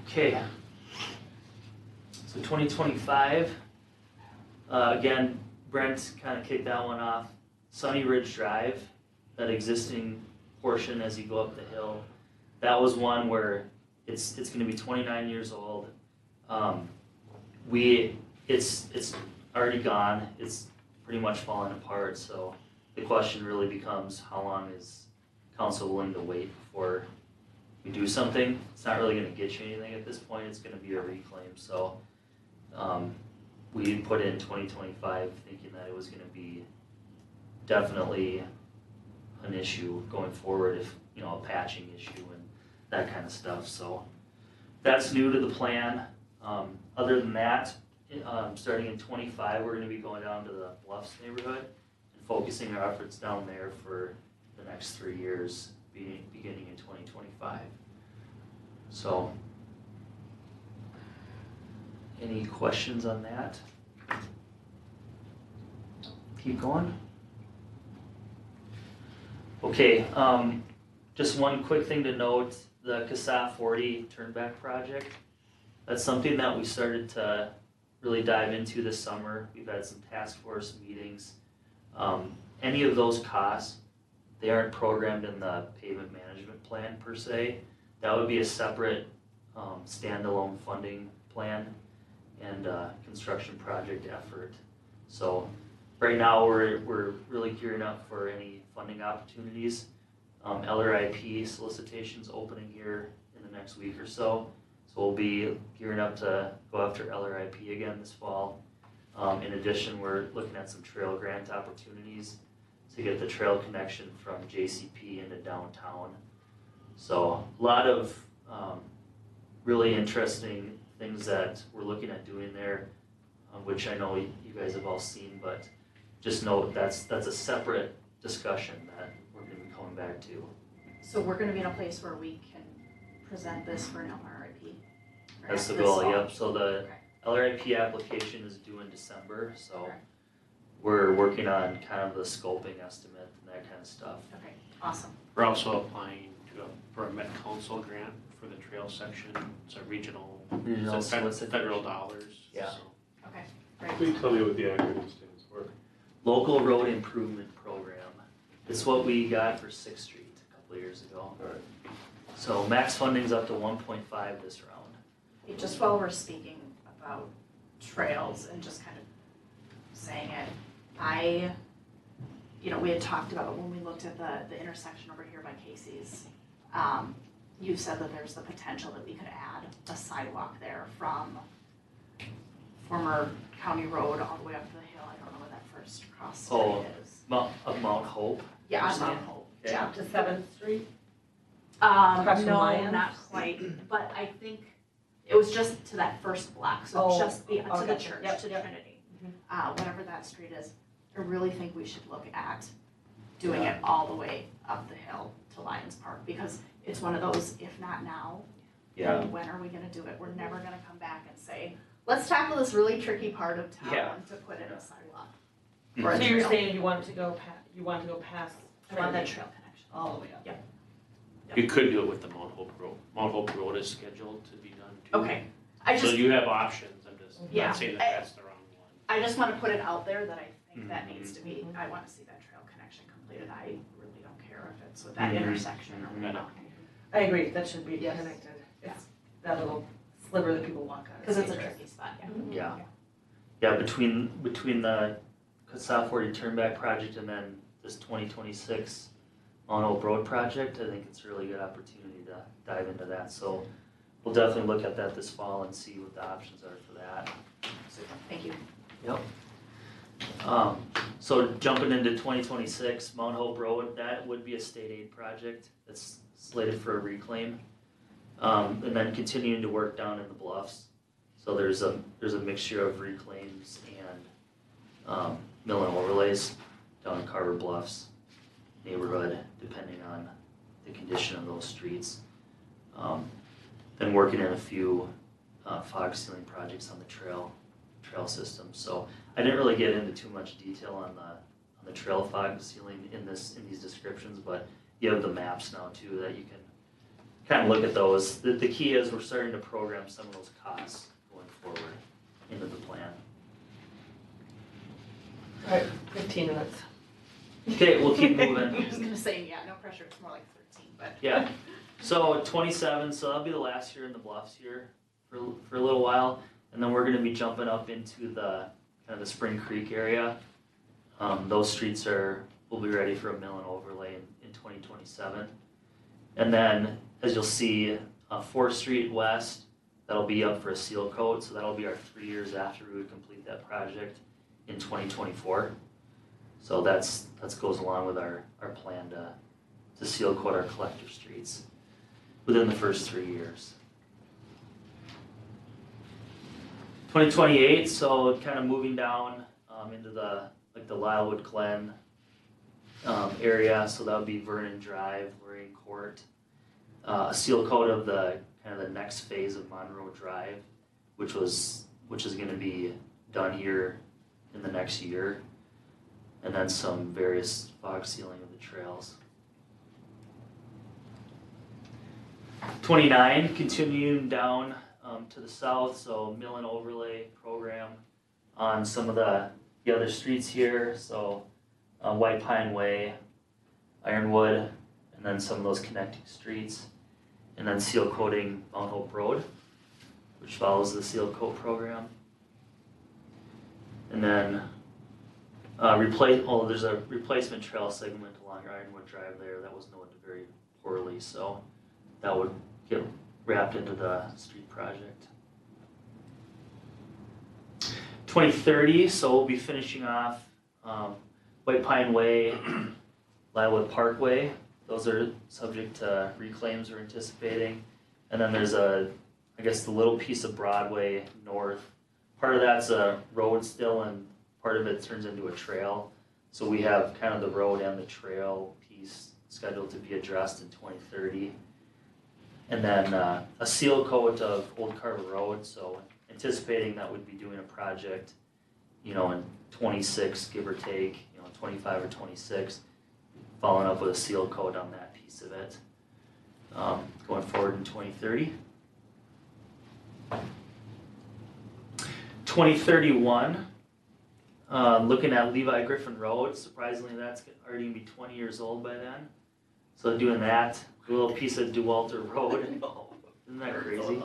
Okay. So 2025, again, Brent kind of kicked that one off. Sunny Ridge Drive, that existing portion as you go up the hill, that was one where it's gonna be 29 years old. It's already gone, it's pretty much falling apart, so the question really becomes, how long is council willing to wait before we do something? It's not really gonna get you anything at this point, it's gonna be a reclaim, so we put in 2025 thinking that it was gonna be definitely an issue going forward, if, you know, a patching issue and that kind of stuff, so that's new to the plan. Other than that, starting in 25, we're gonna be going down to the Bluffs neighborhood and focusing our efforts down there for the next 3 years, beginning in 2025. So, any questions on that? Keep going. Okay, just one quick thing to note, the CASA 40 turnback project, that's something that we started to really dive into this summer. We've had some task force meetings. Any of those costs, they aren't programmed in the pavement management plan per se. That would be a separate standalone funding plan and construction project effort. So right now we're really gearing up for any funding opportunities. LRIP solicitations opening here in the next week or so. So we'll be gearing up to go after LRIP again this fall. In addition, we're looking at some trail grant opportunities to get the trail connection from JCP into downtown. So a lot of really interesting things that we're looking at doing there, which I know you guys have all seen, but just note that's a separate discussion that we're gonna be coming back to. So we're gonna be in a place where we can present this for an LRIP. That's the This goal, fall. yep, so the Okay. LRIP application is due in December, so Okay. we're working on kind of the scoping estimate and that kind of stuff. Okay, awesome. We're also applying for a Met Council grant for the trail section. It's a regional, Regional it's federal solicitation. dollars. Yeah. So Okay, great. Can you tell me what the acronym stands for? Local Road Improvement Program. It's what we got for 6th Street a couple of years ago. Alright. So max funding's up to 1.5 this round. Hey, just while we're speaking about trails and just kind of saying it, we had talked about when we looked at the intersection over here by Casey's, you said that there's the potential that we could add a sidewalk there from former county road all the way up to the hill. I don't know where that first cross Oh. street is. Mount Hope. Yeah, on You're Mount saying? Hope. Okay. Up to 7th Street? Across from No, Lions? not quite, but I think it was just to that first block, so Oh, just to the okay. church, Yep, to yep. Trinity. Whatever that street is, I really think we should look at doing it all the way up the hill to Lions Park, because it's one of those, if not now, Yeah. then when are we gonna do it? We're never gonna come back and say, let's tackle this really tricky part of Yeah. town to put in a sidewalk. Mhm. Or a So you're trail. saying you want to go past I want that Trinity trail connection. all the way up? you could do it with the Mount Hope Road. Mount Hope Road is scheduled to be done too. Okay, I So just, you have options, I'm just Yeah. not saying that that's the wrong one. I just wanna put it out there that I think that Mhm. needs to be, I wanna see that trail connection completed. I really don't care if it's with that Mhm. intersection or whatever. I agree, that should be Yes. connected. It's that little sliver that people walk on. Cause it's a tricky spot, yeah. Yeah. Yeah, between the South 40 Turnback project and then this 2026 Mount Hope Road project, I think it's a really good opportunity to dive into that. So we'll definitely look at that this fall and see what the options are for that. Super, thank you. So jumping into 2026, Mount Hope Road, that would be a state aid project that's slated for a reclaim. And then continuing to work down in the bluffs. So there's a mixture of reclaims and mill and overlays down in Carver Bluffs neighborhood, depending on the condition of those streets. Then working in a few fog sealing projects on the trail system. So I didn't really get into too much detail on the trail fog sealing in these descriptions, but you have the maps now too that you can kind of look at those. The key is we're starting to program some of those costs going forward into the plan. All right, 15 minutes. Okay, we'll keep I moving. was gonna say, yeah, no pressure, it's more like 13, but. Yeah, so 27, so that'll be the last year in the Bluffs here for a little while, and then we're gonna be jumping up into the kind of the Spring Creek area. Those streets will be ready for a mill and overlay in 2027. And then, as you'll see, 4th Street West, that'll be up for a seal coat, so that'll be our 3 years after we would complete that project in 2024. So that goes along with our plan to seal coat our collector streets within the first 3 years. 2028, so kind of moving down into the Lylewood Glen area, so that would be Vernon Drive, Lorraine Court. A seal coat of the kind of the next phase of Monroe Drive, which is going to be done here in the next year, and then some various fog sealing of the trails. 29, continuing down to the south, so mill and overlay program on some of the other streets here, so White Pine Way, Ironwood, and then some of those connecting streets, and then seal coating Mount Hope Road, which follows the seal coat program. And then there's a replacement trail segment along Ironwood Drive there that was noted very poorly, so that would get wrapped into the street project. 2030, so we'll be finishing off White Pine Way, Lylewood Parkway. Those are subject to reclaims we're anticipating. And then there's the little piece of Broadway north. Part of that's a road still, and part of it turns into a trail. So we have kind of the road and the trail piece scheduled to be addressed in 2030. And then a seal coat of Old Carver Road, so anticipating that we'd be doing a project, in 26, give or take, 25 or 26, following up with a seal coat on that piece of it, going forward in 2030. 2031, looking at Levi Griffin Road, surprisingly that's already going to be 20 years old by then. So doing that, a little piece of DeWalter Road, isn't that crazy?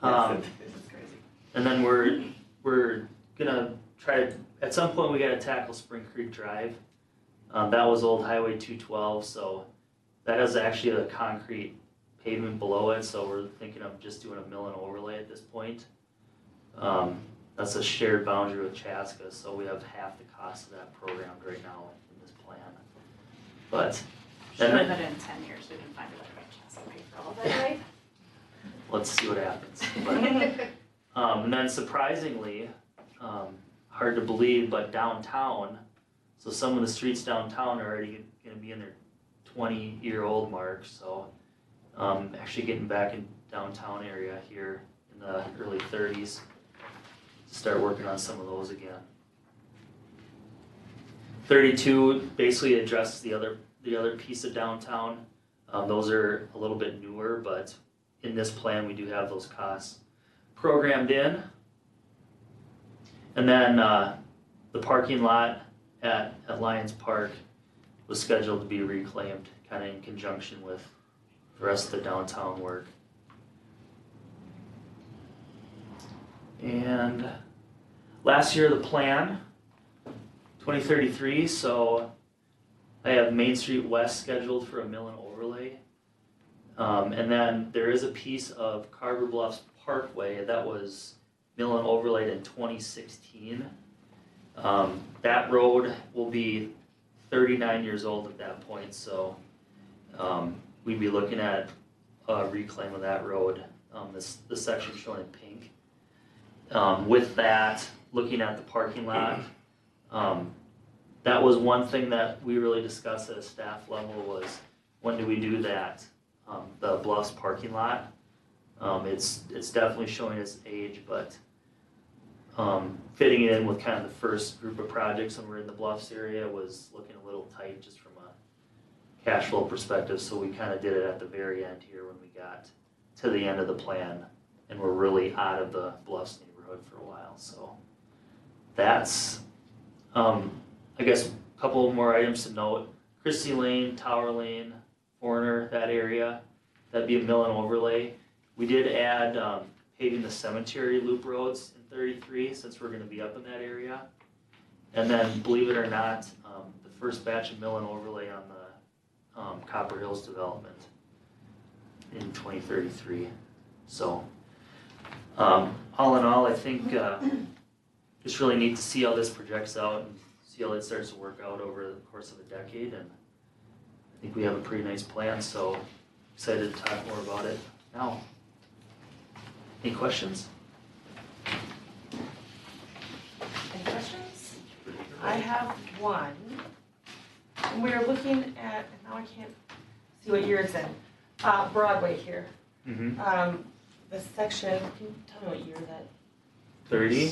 Yes, it is crazy. And then we're gonna try to, at some point we gotta tackle Spring Creek Drive. That was old Highway 212, so that has actually a concrete pavement below it, so we're thinking of just doing a mill and overlay at this point. That's a shared boundary with Chaska, so we have half the cost of that programmed right now in this plan. But Sure then that in 10 years we can find a way to make Chaska pay for all of it, right? let's see what happens. But, and then surprisingly, hard to believe, but downtown, so some of the streets downtown are already going to be in their 20-year-old mark, so actually getting back in downtown area here in the early 30s to start working on some of those again. 32 basically addresses the other piece of downtown. Those are a little bit newer, but in this plan we do have those costs programmed in. And then the parking lot at Lions Park was scheduled to be reclaimed, kind of in conjunction with the rest of the downtown work. And last year the plan, 2033, so I have Main Street West scheduled for a mill and overlay. And then there is a piece of Carver Bluffs Parkway that was mill and overlaid in 2016. That road will be 39 years old at that point, so we'd be looking at a reclaim of that road. This section shown in pink. With that, looking at the parking lot, that was one thing that we really discussed at a staff level was when do we do that? The Bluffs parking lot. It's definitely showing its age, but fitting it in with kind of the first group of projects when we're in the Bluffs area was looking a little tight just from a cash flow perspective, so we kind of did it at the very end here when we got to the end of the plan and we're really out of the Bluffs neighborhood for a while. So that's, I guess, a couple more items to note. Christie Lane, Tower Lane, Foreigner, that area, that'd be a mill and overlay. We did add paving the cemetery loop roads in 33 since we're going to be up in that area. And then, believe it or not, the first batch of mill and overlay on the Copper Hills development in 2033. So, all in all, I think it's really neat to see how this projects out and see how it starts to work out over the course of a decade. And I think we have a pretty nice plan, so excited to talk more about it now. Any questions? Any questions? I have one. And we are looking at, and now I can't see what year it's in, Broadway here. Mm-hmm. The section, can you tell me what year that? 30?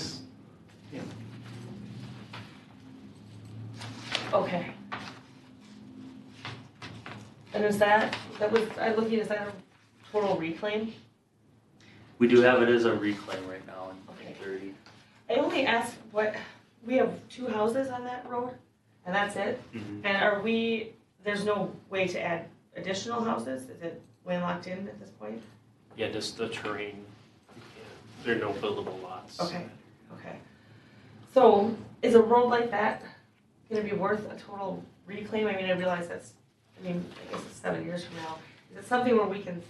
Okay. And is that was, I'm looking, is that a total reclaim? We do have it as a reclaim right now in Okay. 30. I only asked what, we have 2 houses on that road, and that's it? Mm-hmm. And are we, there's no way to add additional houses? Is it landlocked in at this point? Yeah, just the terrain, there are no buildable lots. Okay. Okay. So is a road like that gonna be worth a total reclaim? I mean, I realize that's, I guess it's 7 years from now. Is it something where we can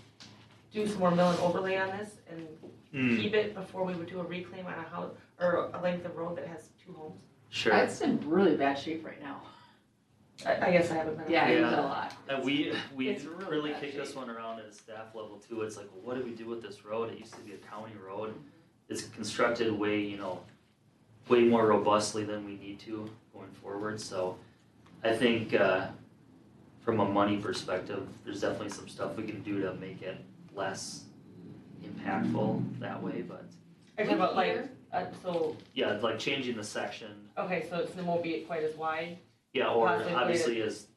do some more mill and overlay on this and keep it before we would do a reclaim on a house or a length of road that has 2 homes? Sure. It's in really bad shape right now. I guess I haven't been. Yeah, Yeah. it's a lot. And we It's really bad kicked shape. this one around at a staff level too. It's like, well, what do we do with this road? It used to be a county road. It's constructed way more robustly than we need to going forward. So I think from a money perspective, there's definitely some stuff we can do to make it less impactful that way. But Are you talking about like, so, yeah, like changing the section. okay, so it won't be quite as wide? Yeah, or Possibly obviously as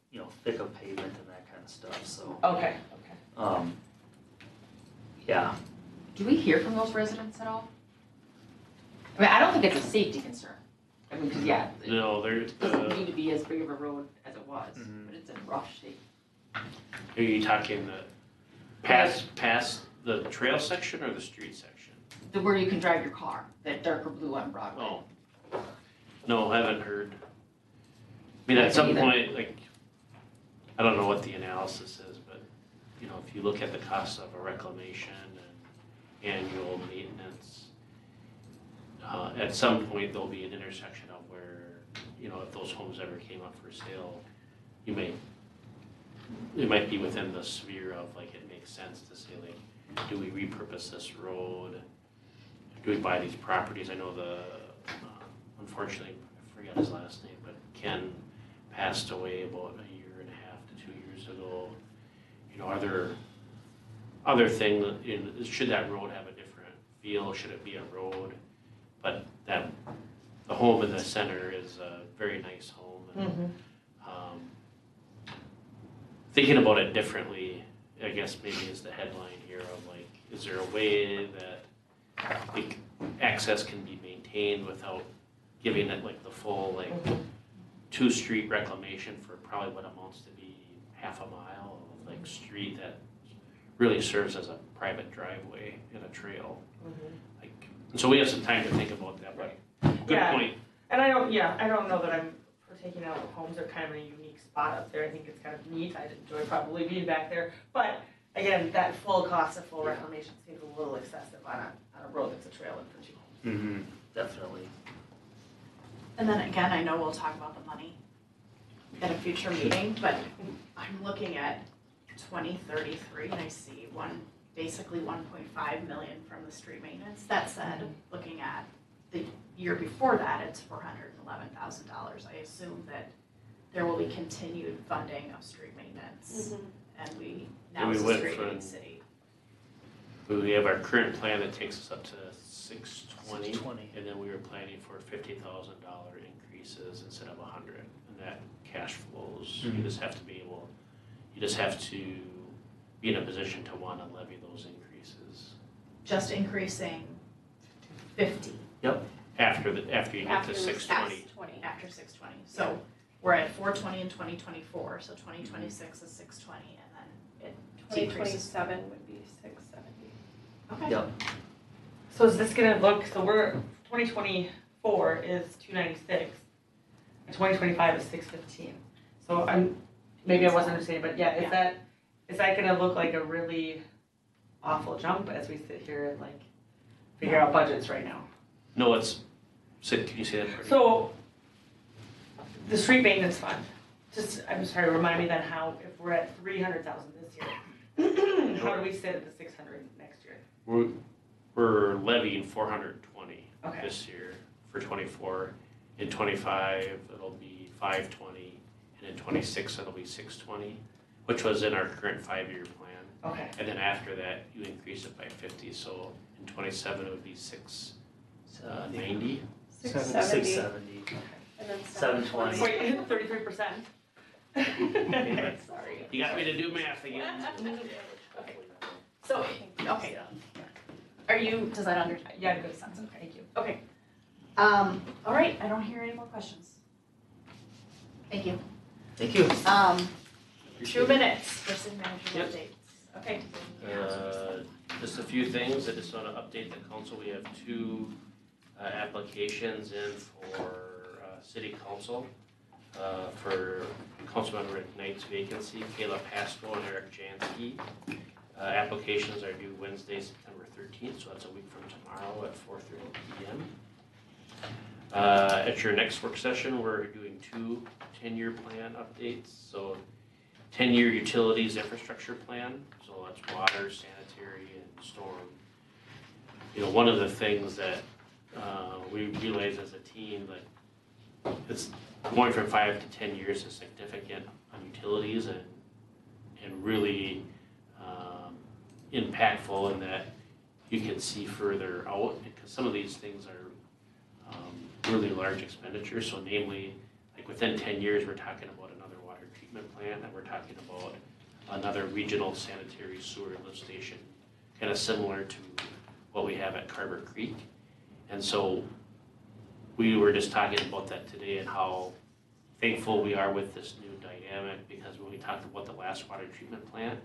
thick of pavement and that kind of stuff. So Okay, okay. yeah. Do we hear from those residents at all? I mean, I don't think it's a safety concern. I mean, because yeah, it No, there's, doesn't need to be as big of a road as it was, Mhm. but it's in rough shape. are you talking the past the trail section or the street section? Where you can drive your car, that darker blue on Broadway. Oh, no, haven't heard. I mean, at some Either. point, like, I don't know what the analysis is, but, if you look at the cost of a reclamation and annual maintenance, at some point, there'll be an intersection of where, if those homes ever came up for sale, it might be within the sphere of, like, it makes sense to say, like, do we repurpose this road? Do we buy these properties? I know unfortunately, I forget his last name, but Ken passed away about a year and a half to 2 years ago. Are there other things, should that road have a different feel? Should it be a road? But the home in the center is a very nice home. And, thinking about it differently, I guess maybe is the headline here of like, is there a way that access can be maintained without giving it like the full like 2-street reclamation for probably what amounts to be half a mile of like street that really serves as a private driveway and a trail. Like, and so we have some time to think about that, but good Yeah. point. And I don't know that I'm for taking out homes are kind of in a unique spot up there. I think it's kind of neat. I'd enjoy probably being back there. But again, that full cost of full reclamation seems a little excessive on a road that's a trail in for 2 homes. Mm-hmm. Definitely. And then again, I know we'll talk about the money at a future meeting, but I'm looking at 2033 and I see basically 1.5 million from the street maintenance. That said, looking at the year before that, it's $411,000. I assume that there will be continued funding of street maintenance. And now we it's a went street from- maintenance city. We have our current plan that takes us up to 620, 620. and then we were planning for $50,000 increases instead of 100, and that cash flows. You just have to be in a position to want to levy those increases Just increasing 50 after you get to After 620. 20. after 620. So we're at 420 in 2024, so 2026 is 620 and then it decreases. 2027 would be 670. Okay. Yep. So is this gonna look, so 2024 is 296, and 2025 is 615. So maybe I wasn't understanding, but yeah, is that gonna look like a really awful jump as we sit here and like figure out budgets right now? No, can you say that part? So, the street maintenance fund, I'm sorry, remind me then how, if we're at 300,000 this year, how do we sit at the 600 next year? We're levying 420 Okay. this year for 24. In 25, it'll be 520, and in 26, it'll be 620, which was in our current 5-year plan. Okay. And then after that, you increase it by 50, so in 27, it would be 690. 670. 670. And then 720. Wait, 33%. Sorry. You got me to do math again. So, okay, does that Yeah, good sense, thank you. Okay. All right, I don't hear any more questions. Thank you. Thank you. 2 minutes for city manager Yep. updates. Okay. Just a few things, I just want to update the council, we have 2 applications in for city council for Councilmember Rick Knight's vacancy, Kayla Pasco and Eric Jansky. Applications are due Wednesday, September 13th, so that's a week from tomorrow at 4:30 p.m. At your next work session, we're doing 2 10-year plan updates. So 10-year utilities infrastructure plan, so that's water, sanitary, and storm. One of the things that we realize as a team, like it's going from 5 to 10 years is significant on utilities and really impactful in that you can see further out because some of these things are really large expenditures. So namely, like within 10 years, we're talking about another water treatment plant and we're talking about another regional sanitary sewer lift station, kind of similar to what we have at Carver Creek. And so we were just talking about that today and how thankful we are with this new dynamic because when we talked about the last water treatment plant,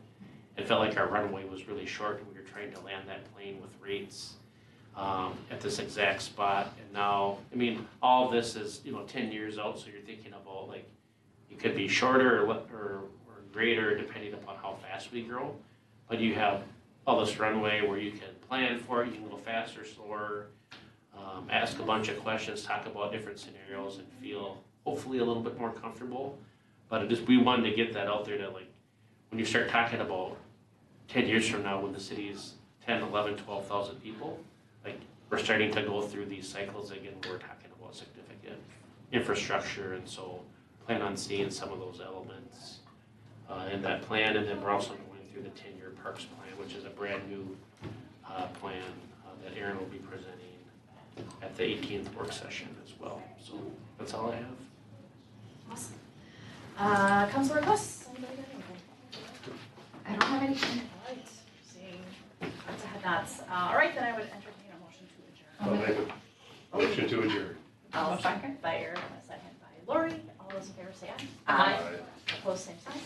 it felt like our runway was really short and we were trying to land that plane with rates at this exact spot. And now, all of this is, 10 years out, so you're thinking about like, it could be shorter or greater depending upon how fast we grow. But you have all this runway where you can plan for it, you can go faster, slower, ask a bunch of questions, talk about different scenarios and feel hopefully a little bit more comfortable. But we wanted to get that out there that like, when you start talking about 10 years from now when the city's 10, 11, 12,000 people, like we're starting to go through these cycles again where we're talking about significant infrastructure, and so plan on seeing some of those elements in that plan. And then we're also going through the 10-year parks plan, which is a brand new plan that Aaron will be presenting at the 18th work session as well. So that's all I have. Awesome. Council requests, anybody got anything? I don't have anything. All right, seeing lots of head nods. All right, then I would entertain a motion to adjourn. I'll make a motion to adjourn. I'll second by Aaron, a second by Lori. All those in favor say aye. Aye. Opposed, same sign.